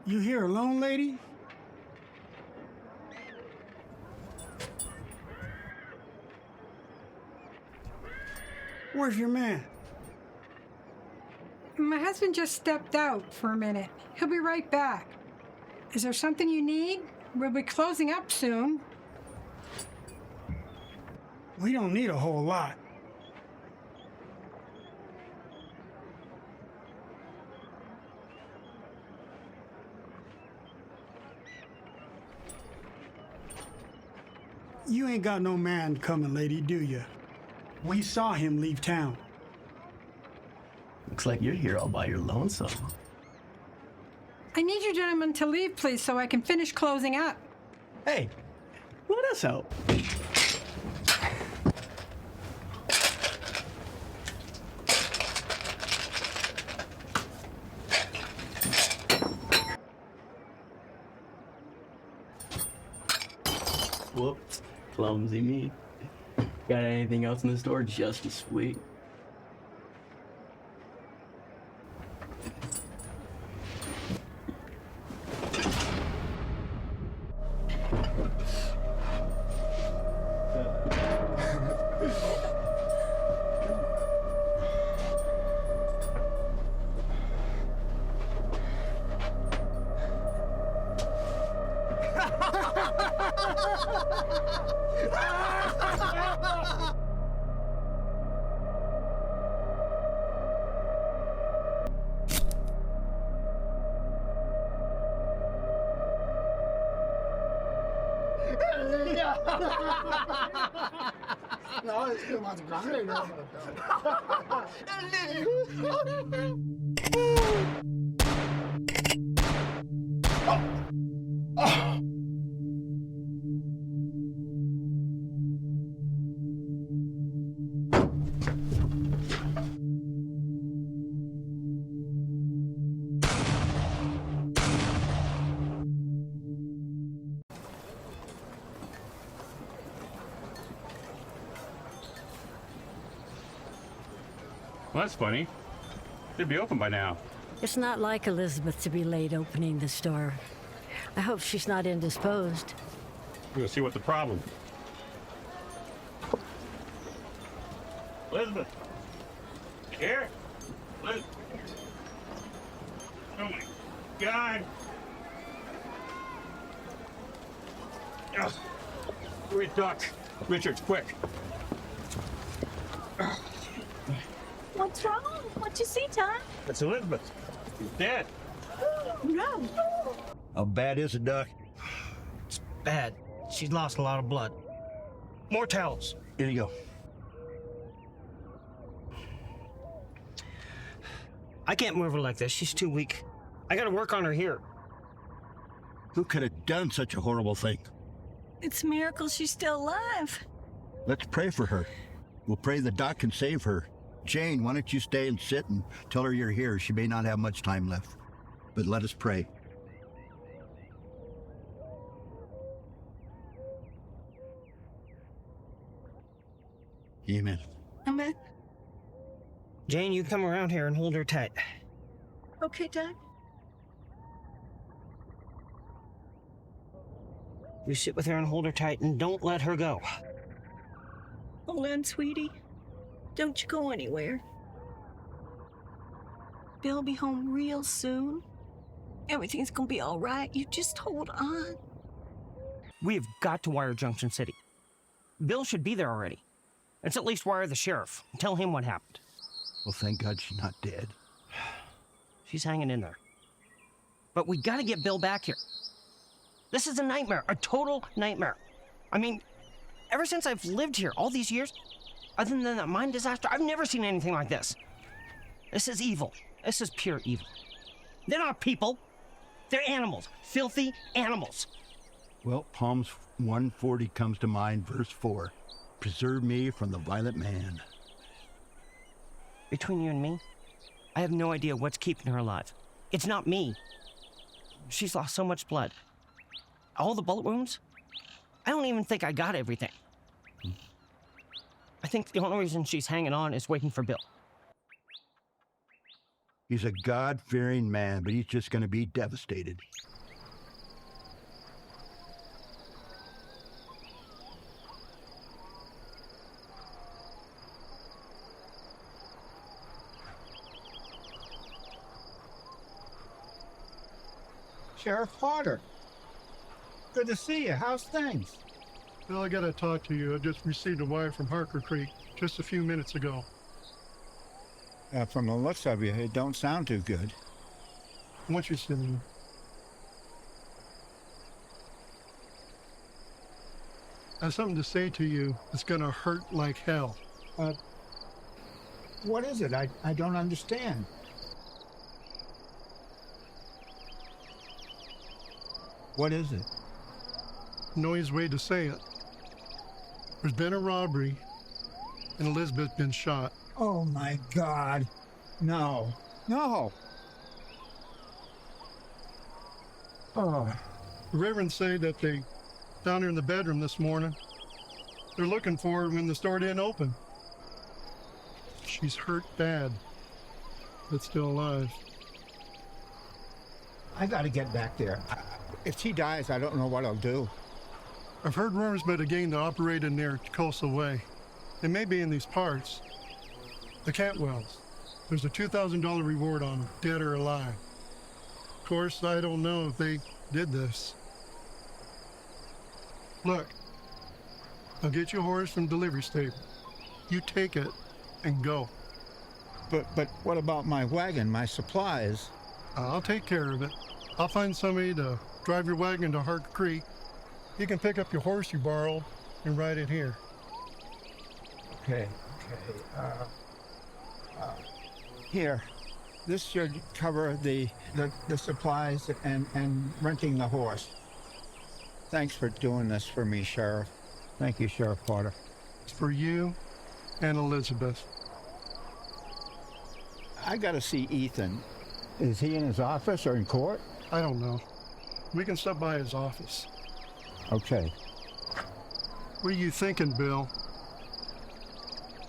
Speaker 7: You here alone, lady? Where's your man?
Speaker 9: My husband just stepped out for a minute. He'll be right back. Is there something you need? We'll be closing up soon.
Speaker 7: We don't need a whole lot. You ain't got no man coming, lady, do you? We saw him leave town.
Speaker 12: Looks like you're here all by your lonesome.
Speaker 9: I need you gentlemen to leave, please, so I can finish closing up.
Speaker 12: Hey, let us help. Whoops, clumsy me. Got anything else in the store just as sweet?
Speaker 4: No, es que más grande, no.
Speaker 17: Well, that's funny. They'd be open by now.
Speaker 23: It's not like Elizabeth to be late opening the store. I hope she's not indisposed.
Speaker 17: We're gonna see what the problem. Elizabeth! You here? Liz? Oh my God! Yes. We talk. Richard, quick.
Speaker 19: What's wrong? What you see, Tom?
Speaker 17: That's Elizabeth. She's dead.
Speaker 23: No.
Speaker 13: How bad is it, Doc?
Speaker 15: It's bad. She's lost a lot of blood. More towels.
Speaker 13: Here you go.
Speaker 15: I can't move her like this. She's too weak. I gotta work on her here.
Speaker 13: Who could have done such a horrible thing?
Speaker 23: It's a miracle she's still alive.
Speaker 13: Let's pray for her. We'll pray the Doc can save her. Jane, why don't you stay and sit and tell her you're here? She may not have much time left. But let us pray. Amen.
Speaker 23: Amen.
Speaker 15: Jane, you come around here and hold her tight.
Speaker 23: Okay, Doc.
Speaker 15: You sit with her and hold her tight and don't let her go.
Speaker 23: Hold on, sweetie. Don't you go anywhere. Bill'll be home real soon. Everything's gonna be all right. You just hold on.
Speaker 15: We've got to wire Junction City. Bill should be there already. Let's at least wire the sheriff and tell him what happened.
Speaker 13: Well, thank God she's not dead.
Speaker 15: She's hanging in there. But we gotta get Bill back here. This is a nightmare, a total nightmare. I mean, ever since I've lived here all these years, other than that mine disaster, I've never seen anything like this. This is evil. This is pure evil. They're not people. They're animals. Filthy animals.
Speaker 13: Well, Psalms 140 comes to mind, verse 4. Preserve me from the violent man.
Speaker 15: Between you and me, I have no idea what's keeping her alive. It's not me. She's lost so much blood. All the bullet wounds, I don't even think I got everything. I think the only reason she's hanging on is waiting for Bill.
Speaker 13: He's a God-fearing man, but he's just going to be devastated.
Speaker 2: Sheriff Horton. Good to see you. How's things?
Speaker 20: Bill, I gotta talk to you. I just received a wire from Harker Creek just a few minutes ago.
Speaker 2: From the looks of you, it don't sound too good.
Speaker 20: I want you to sit in. I have something to say to you that's gonna hurt like hell.
Speaker 2: What is it? I don't understand. What is it?
Speaker 20: No easy way to say it. There's been a robbery, and Elizabeth's been shot.
Speaker 2: Oh my God. No. No. Oh.
Speaker 20: The Reverend say that they found her in the bedroom this morning. They're looking for her when the store didn't open. She's hurt bad, but still alive.
Speaker 2: I gotta get back there. If she dies, I don't know what I'll do.
Speaker 20: I've heard rumors about a gang that operated near Coastal Way. They may be in these parts. The Cantwells. There's a $2,000 reward on them, dead or alive. Of course, I don't know if they did this. Look, I'll get you a horse from delivery stable. You take it and go.
Speaker 2: But what about my wagon, my supplies?
Speaker 20: I'll take care of it. I'll find somebody to drive your wagon to Harker Creek. You can pick up your horse you borrowed and ride it here.
Speaker 2: Okay. Here. This should cover the supplies and renting the horse. Thanks for doing this for me, Sheriff. Thank you, Sheriff Potter.
Speaker 20: It's for you and Elizabeth.
Speaker 2: I gotta see Ethan. Is he in his office or in court?
Speaker 20: I don't know. We can stop by his office.
Speaker 2: Okay.
Speaker 20: What are you thinking, Bill?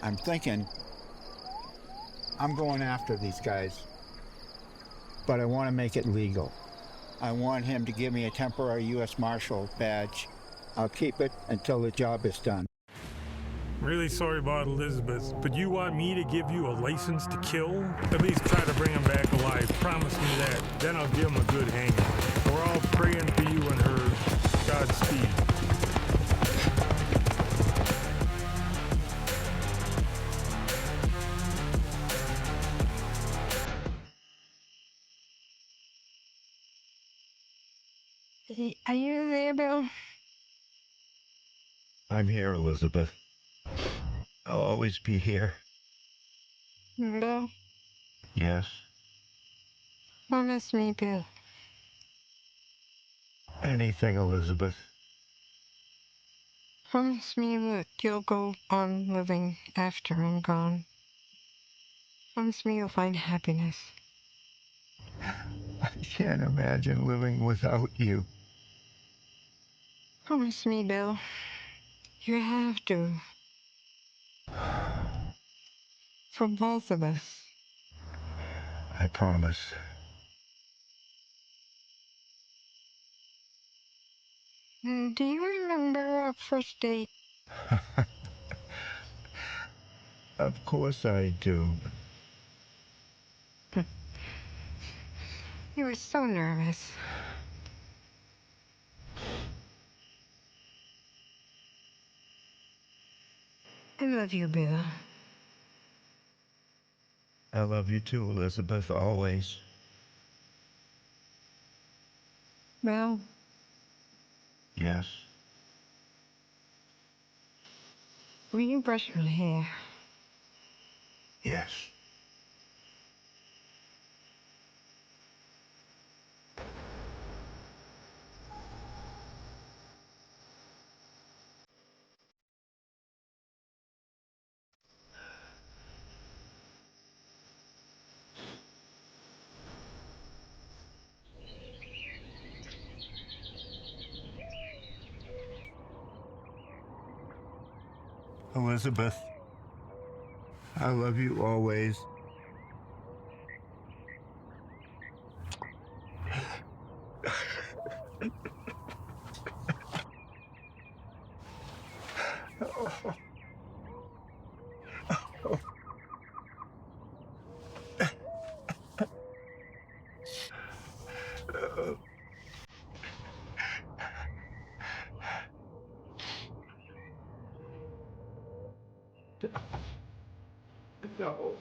Speaker 2: I'm thinking I'm going after these guys, but I want to make it legal. I want him to give me a temporary U.S. Marshal badge. I'll keep it until the job is done.
Speaker 21: Really sorry about Elizabeth, but you want me to give you a license to kill? At least try to bring him back alive. Promise me that. Then I'll give him a good hanging. We're all praying for you and her. Godspeed.
Speaker 9: Are you there, Bill?
Speaker 2: I'm here, Elizabeth. I'll always be here.
Speaker 9: Bill?
Speaker 2: Yes.
Speaker 9: Promise me, Bill.
Speaker 2: Anything, Elizabeth.
Speaker 9: Promise me that you'll go on living after I'm gone. Promise me you'll find happiness.
Speaker 2: I can't imagine living without you.
Speaker 9: Promise me, Bill. You have to. For both of us.
Speaker 2: I promise.
Speaker 9: Do you remember our first date?
Speaker 2: Of course I do.
Speaker 9: You were so nervous. I love you, Bill.
Speaker 2: I love you too, Elizabeth, always.
Speaker 9: Bill?
Speaker 2: Yes.
Speaker 9: Will you brush your hair?
Speaker 2: Yes. Elizabeth, I love you always. No.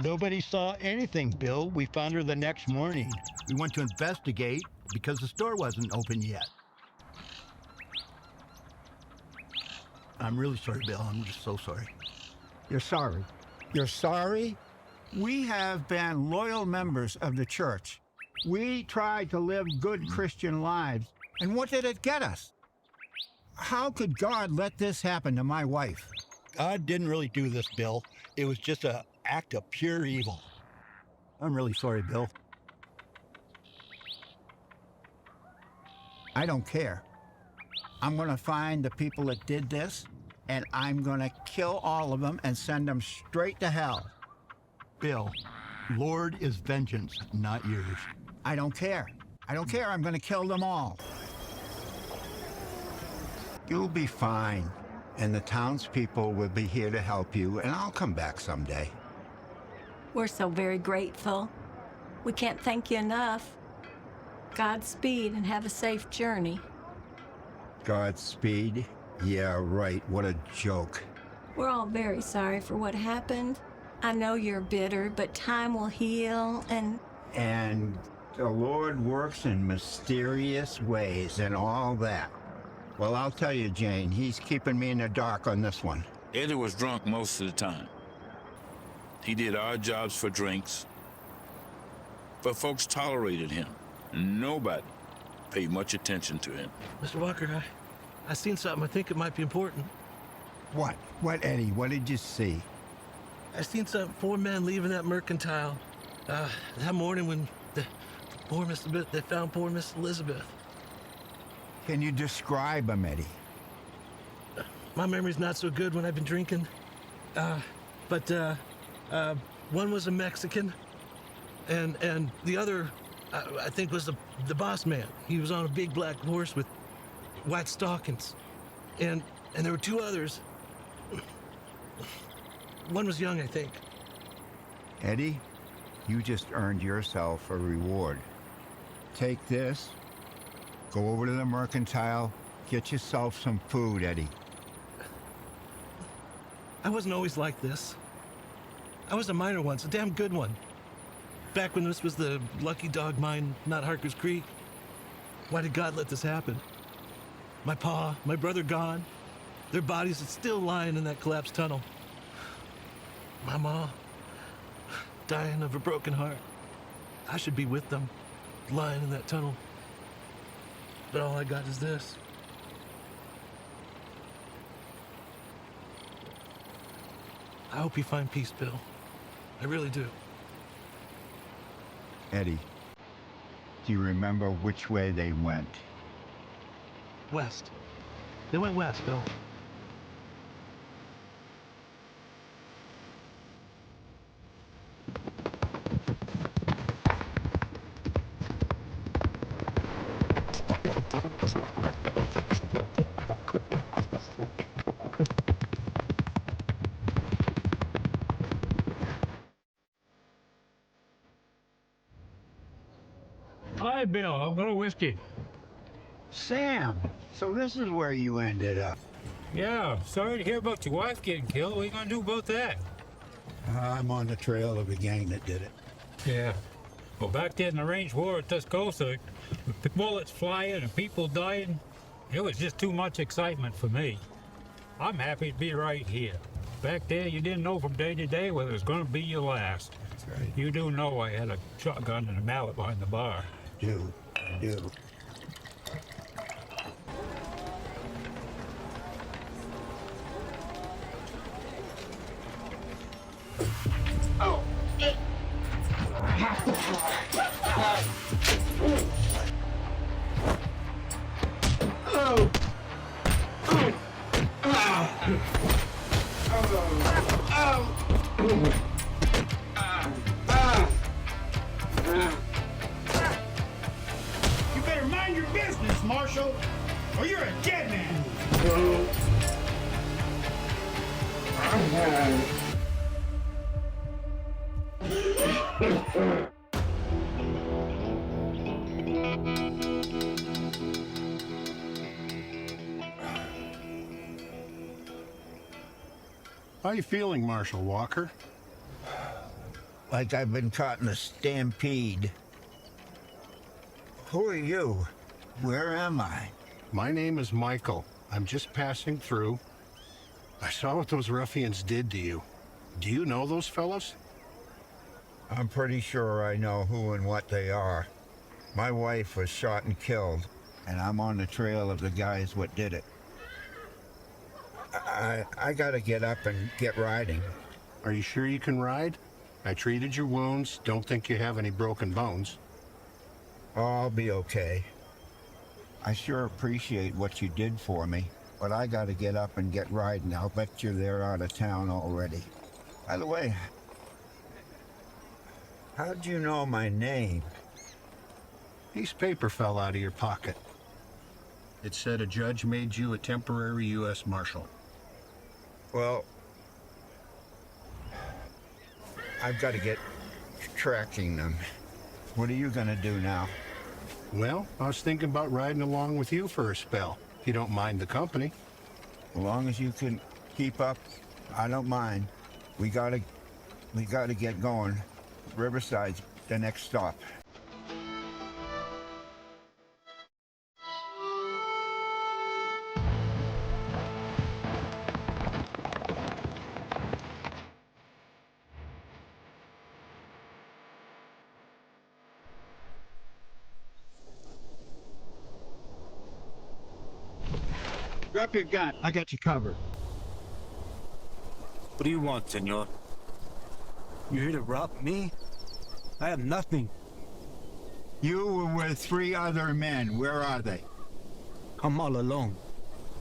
Speaker 2: Nobody saw anything, Bill. We found her the next morning.
Speaker 13: We went to investigate because the store wasn't open yet. I'm really sorry, Bill. I'm just so sorry.
Speaker 2: You're sorry. You're sorry? We have been loyal members of the church. We tried to live good Christian lives. And what did it get us? How could God let this happen to my wife?
Speaker 13: God didn't really do this, Bill. It was just an act of pure evil. I'm really sorry, Bill.
Speaker 2: I don't care. I'm going to find the people that did this, and I'm going to kill all of them and send them straight to hell.
Speaker 13: Bill, Lord is vengeance, not yours.
Speaker 2: I don't care. I don't care. I'm going to kill them all. You'll be fine, and the townspeople will be here to help you, and I'll come back someday.
Speaker 23: We're so very grateful. We can't thank you enough. Godspeed and have a safe journey.
Speaker 2: Godspeed? Yeah, right. What a joke.
Speaker 23: We're all very sorry for what happened. I know you're bitter, but time will heal and...
Speaker 2: And the Lord works in mysterious ways and all that. Well, I'll tell you, Jane, he's keeping me in the dark on this one.
Speaker 16: Eddie was drunk most of the time. He did odd jobs for drinks, but folks tolerated him. Nobody paid much attention to him.
Speaker 8: Mr. Walker, I seen something I think it might be important.
Speaker 2: What? What, Eddie? What did you see?
Speaker 8: I seen some 4 men leaving that mercantile that morning when they found poor Miss Elizabeth.
Speaker 2: Can you describe them, Eddie?
Speaker 8: My memory's not so good when I've been drinking. But one was a Mexican, and the other, I think, was the boss man. He was on a big black horse with white stockings, and there were two others. One was young, I think.
Speaker 2: Eddie, you just earned yourself a reward. Take this, go over to the mercantile, get yourself some food, Eddie.
Speaker 8: I wasn't always like this. I was a miner once, a damn good one. Back when this was the Lucky Dog mine, not Harker's Creek. Why did God let this happen? My pa, my brother gone. Their bodies are still lying in that collapsed tunnel. My ma, dying of a broken heart. I should be with them, lying in that tunnel. But all I got is this. I hope you find peace, Bill. I really do.
Speaker 2: Eddie, do you remember which way they went?
Speaker 8: West. They went west, Bill.
Speaker 17: Hi, Bill. I'll go whiskey.
Speaker 2: Sam, so this is where you ended up.
Speaker 17: Yeah, sorry to hear about your wife getting killed. What are you gonna do about that?
Speaker 13: I'm on the trail of the gang that did it.
Speaker 17: Yeah. Well, back there in the range war at Tuscosa, with the bullets flying and people dying, it was just too much excitement for me. I'm happy to be right here. Back there, you didn't know from day to day whether it was gonna be your last.
Speaker 13: That's right.
Speaker 17: You do know I had a shotgun and a mallet behind the bar.
Speaker 13: I do.
Speaker 4: You better mind your business, Marshal, or you're a dead man.
Speaker 13: How are you feeling, Marshal Walker?
Speaker 2: Like I've been caught in a stampede. Who are you? Where am I?
Speaker 13: My name is Michael. I'm just passing through. I saw what those ruffians did to you. Do you know those fellas?
Speaker 2: I'm pretty sure I know who and what they are. My wife was shot and killed, and I'm on the trail of the guys what did it. I gotta get up and get riding.
Speaker 13: Are you sure you can ride? I treated your wounds. Don't think you have any broken bones.
Speaker 2: Oh, I'll be okay. I sure appreciate what you did for me, but I gotta get up and get riding. I'll bet you they're out of town already. By the way, how'd you know my name?
Speaker 13: Piece of paper fell out of your pocket. It said a judge made you a temporary U.S. Marshal.
Speaker 2: Well, I've got to get tracking them. What are you gonna do now?
Speaker 13: Well, I was thinking about riding along with you for a spell, if you don't mind the company.
Speaker 2: As long as you can keep up, I don't mind. We gotta get going. Riverside's the next stop.
Speaker 13: Drop your gun. I got you covered.
Speaker 6: What do you want, senor? You here to rob me? I have nothing.
Speaker 2: You were with 3 other men. Where are they?
Speaker 6: I'm all alone.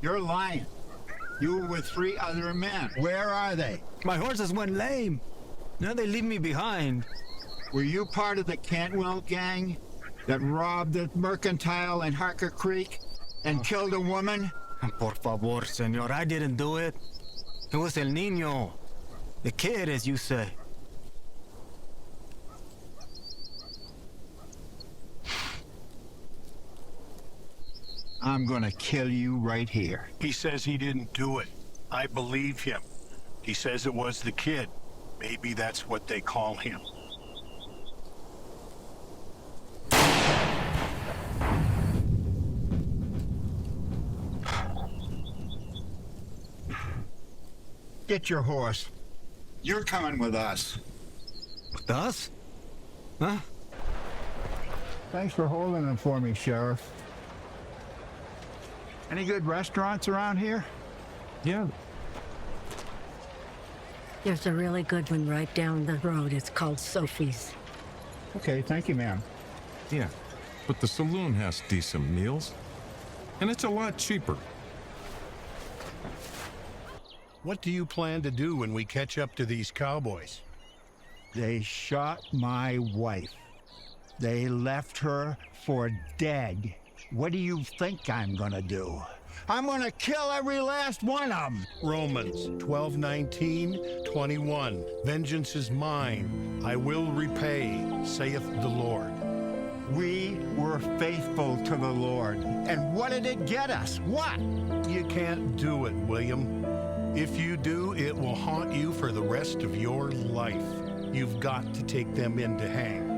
Speaker 2: You're lying. You were with 3 other men. Where are they?
Speaker 6: My horses went lame. Now they leave me behind.
Speaker 2: Were you part of the Cantwell gang that robbed the mercantile in Harker Creek and killed a woman?
Speaker 6: Por favor, senor, I didn't do it. It was El Niño. The kid, as you say.
Speaker 2: I'm gonna kill you right here.
Speaker 4: He says he didn't do it. I believe him. He says it was the kid. Maybe that's what they call him.
Speaker 2: Get your horse. You're coming with us.
Speaker 6: With us? Huh?
Speaker 2: Thanks for holding them for me, Sheriff. Any good restaurants around here?
Speaker 6: Yeah.
Speaker 23: There's a really good one right down the road. It's called Sophie's.
Speaker 2: Okay, thank you, ma'am.
Speaker 10: Yeah, but the saloon has decent meals, and it's a lot cheaper.
Speaker 4: What do you plan to do when we catch up to these cowboys?
Speaker 2: They shot my wife. They left her for dead. What do you think I'm gonna do? I'm gonna kill every last one of them.
Speaker 4: Romans 12:19-21. Vengeance is mine. I will repay, saith the Lord.
Speaker 2: We were faithful to the Lord. And what did it get us? What?
Speaker 4: You can't do it, William. If you do, it will haunt you for the rest of your life. You've got to take them in to hang.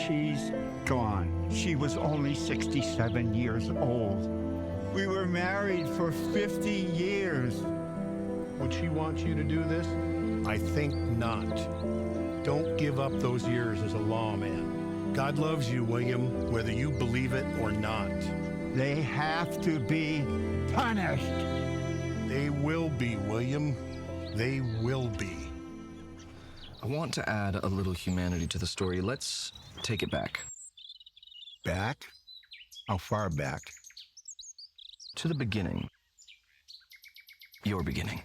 Speaker 2: She's gone. She was only 67 years old. We were married for 50 years.
Speaker 4: Would she want you to do this? I think not. Don't give up those years as a lawman. God loves you, William, whether you believe it or not.
Speaker 2: They have to be punished.
Speaker 4: They will be, William. They will be.
Speaker 1: I want to add a little humanity to the story. Let's take it back.
Speaker 2: Back? How far back?
Speaker 1: To the beginning. Your beginning.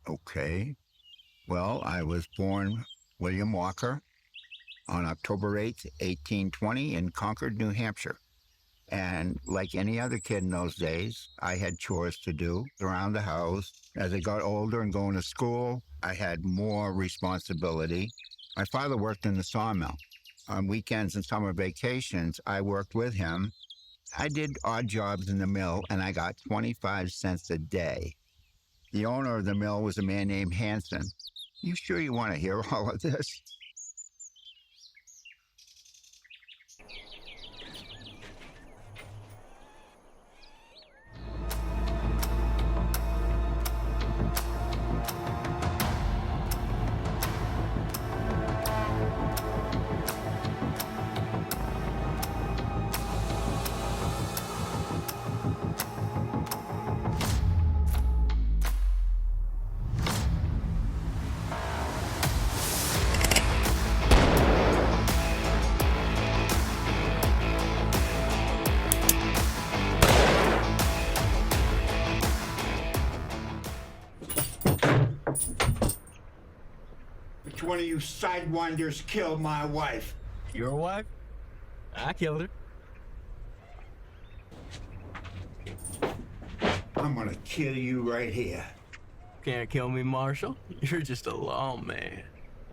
Speaker 2: Okay. Well, I was born William Walker on October 8th, 1820 in Concord, New Hampshire. And like any other kid in those days, I had chores to do around the house. As I got older and going to school, I had more responsibility. My father worked in the sawmill. On weekends and summer vacations, I worked with him. I did odd jobs in the mill, and I got 25 cents a day. The owner of the mill was a man named Hanson. You sure you want to hear all of this? Which one of you sidewinders killed my wife?
Speaker 6: Your wife? I killed her.
Speaker 2: I'm gonna kill you right here.
Speaker 12: Can't kill me, Marshal. You're just a lawman.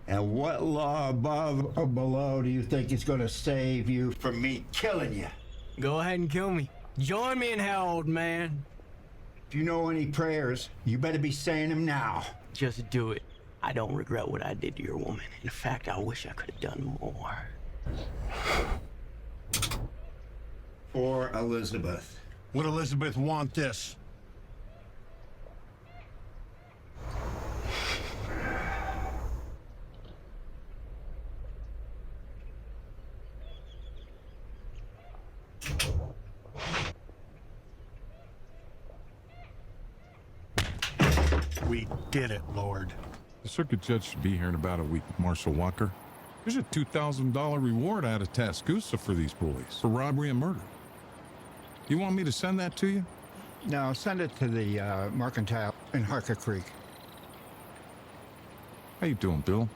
Speaker 2: And what law above or below do you think is gonna save you from me killing you?
Speaker 12: Go ahead and kill me. Join me in hell, old man.
Speaker 2: If you know any prayers, you better be saying them now.
Speaker 12: Just do it. I don't regret what I did to your woman. In fact, I wish I could have done more.
Speaker 2: For Elizabeth.
Speaker 4: Would Elizabeth want this? We did it, Lord.
Speaker 10: The circuit judge should be here in about a week, Marshal Walker. There's a $2,000 reward out of Tascoosa for these boys, for robbery and murder. You want me to send that to you?
Speaker 2: No, send it to the Mercantile in Harker Creek.
Speaker 10: How you doing, Bill?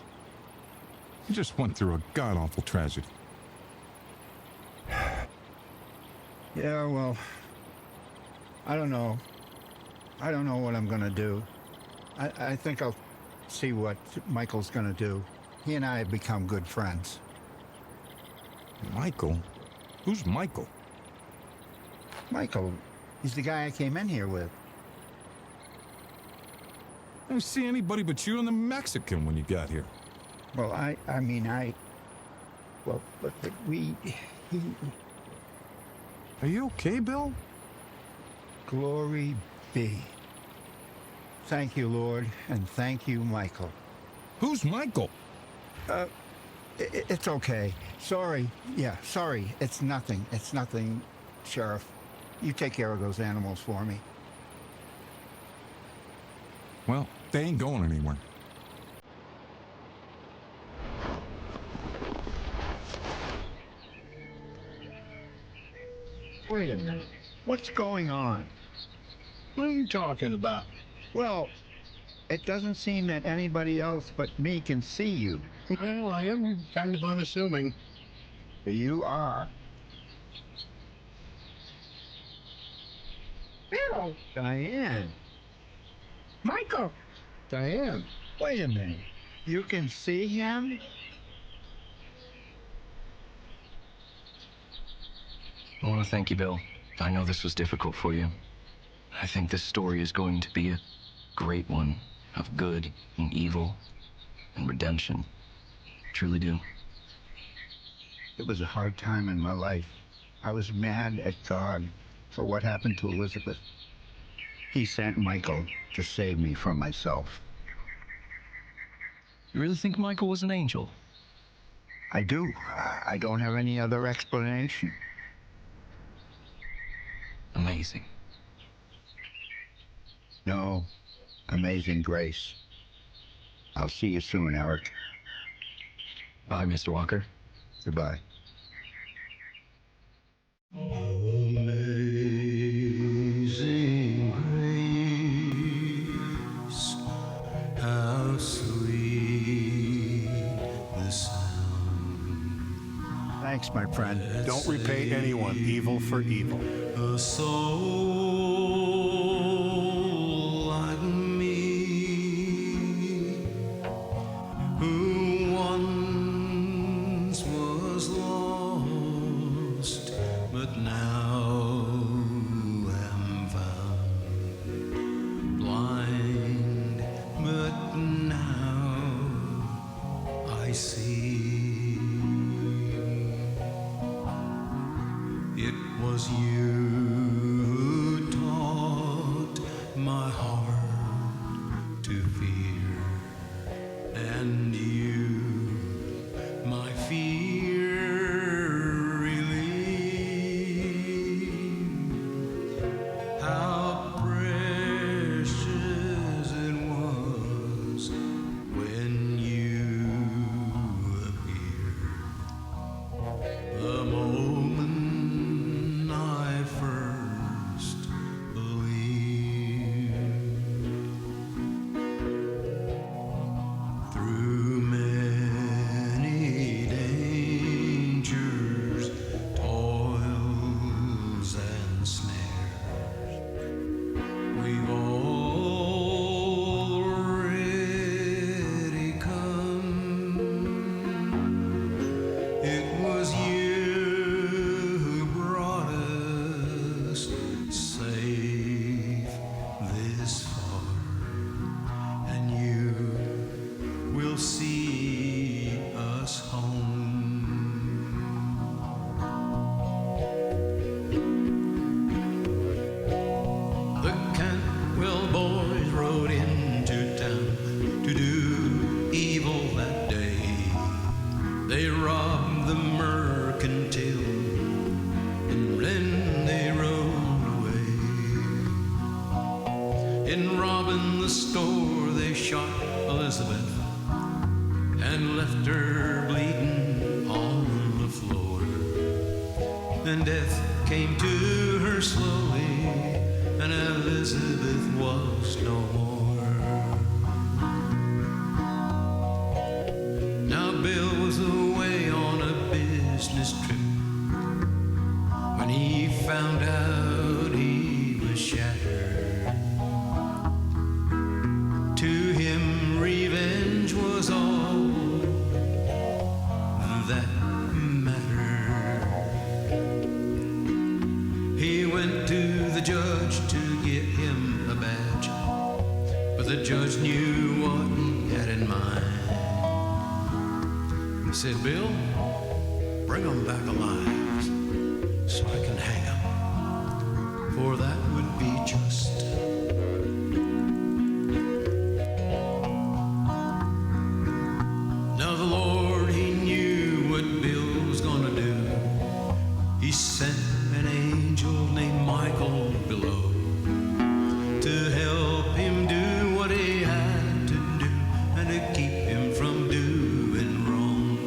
Speaker 10: You just went through a god-awful tragedy.
Speaker 2: Yeah, well, I don't know. I don't know what I'm gonna do. I think I'll see what Michael's gonna do. He and I have become good friends.
Speaker 10: Michael? Who's Michael?
Speaker 2: Michael, he's the guy I came in here with.
Speaker 10: I didn't see anybody but you and the Mexican when you got here.
Speaker 2: Well, well, but he...
Speaker 10: Are you okay, Bill?
Speaker 2: Glory be. Thank you, Lord, and thank you, Michael.
Speaker 10: Who's Michael?
Speaker 2: It's okay. Sorry. Yeah, sorry. It's nothing. It's nothing, Sheriff. You take care of those animals for me.
Speaker 10: Well, they ain't going anywhere.
Speaker 4: Wait a minute. What's going on? What are you talking about?
Speaker 2: Well, it doesn't seem that anybody else but me can see you.
Speaker 4: Well, I am kind of unassuming.
Speaker 2: You are.
Speaker 4: Bill!
Speaker 2: Diane.
Speaker 4: Michael! Diane, wait a minute.
Speaker 2: You can see him?
Speaker 1: I want to thank you, Bill. I know this was difficult for you. I think this story is going to be a great one of good and evil and redemption. Truly do.
Speaker 2: It was a hard time in my life. I was mad at God for what happened to Elizabeth. He sent Michael to save me from myself.
Speaker 1: You really think Michael was an angel?
Speaker 2: I do. I don't have any other explanation.
Speaker 1: Amazing.
Speaker 2: No. Amazing grace. I'll see you soon, Eric.
Speaker 1: Bye, Mr. Walker.
Speaker 2: Goodbye.
Speaker 14: Amazing grace, how sweet the sound.
Speaker 2: Thanks, my friend.
Speaker 5: Don't repay anyone evil for evil.
Speaker 14: A soul like me, who once was lost, but now am found. Blind, but now I see. It was you who taught my heart to fear, and you my fear relieved. How precious it was when you appeared. The moment I first believed. Through many dangers, toils and snares, we've already come. It was you who brought us safe this far, and you will see us home. The Cantwell boys rode into town to do evil that day. They robbed the mercantile and then they rode away. In robbing the store, they shot Elizabeth and left her bleeding on the floor. Then death came to her slowly, and Elizabeth was no more. Now Bill was away on a business trip when he found out he was shattered. To him revenge was all that mattered. He went to the judge to get him a badge, but the judge knew what he had in mind. He said, Bill, bring him back alive so I can hang him, for that would be just. Now the Lord, he knew what Bill was gonna do. He sent an angel named Michael below to help him do what he had to do and to keep him from doing wrong.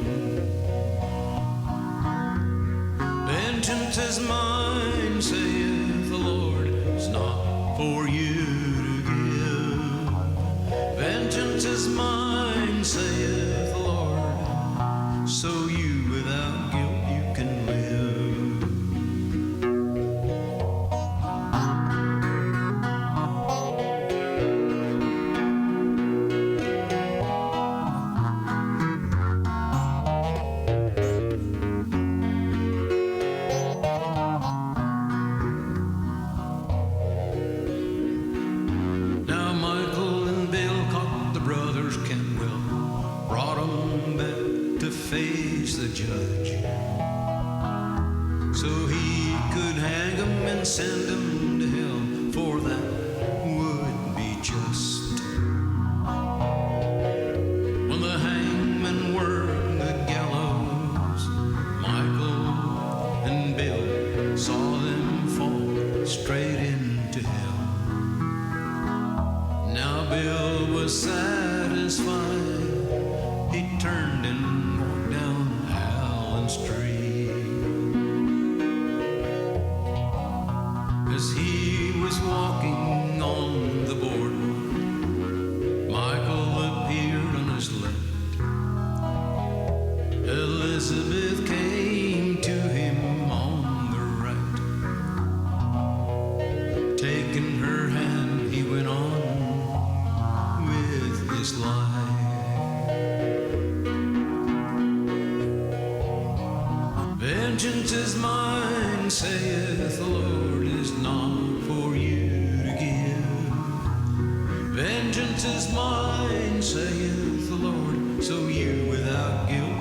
Speaker 14: Vengeance is mine, saith the Lord, it's not for you to give. Vengeance is mine, saith the Lord, so you without guilt you can live. Now Michael and Bill caught the brothers Cantwell, brought them back to face the judge, so he could hang them and send them to hell, for that would be just. When the hangmen worked the gallows, Michael and Bill saw them fall straight into hell. Now Bill was satisfied. He turned and walked down Allen Street. As he was walking on the boardwalk, Michael appeared on his left. Elizabeth came to him on the right. Taking her hand, he went on with his life. Vengeance is mine, saith the Lord, is not for you to give. Vengeance is mine, saith the Lord, so you without guilt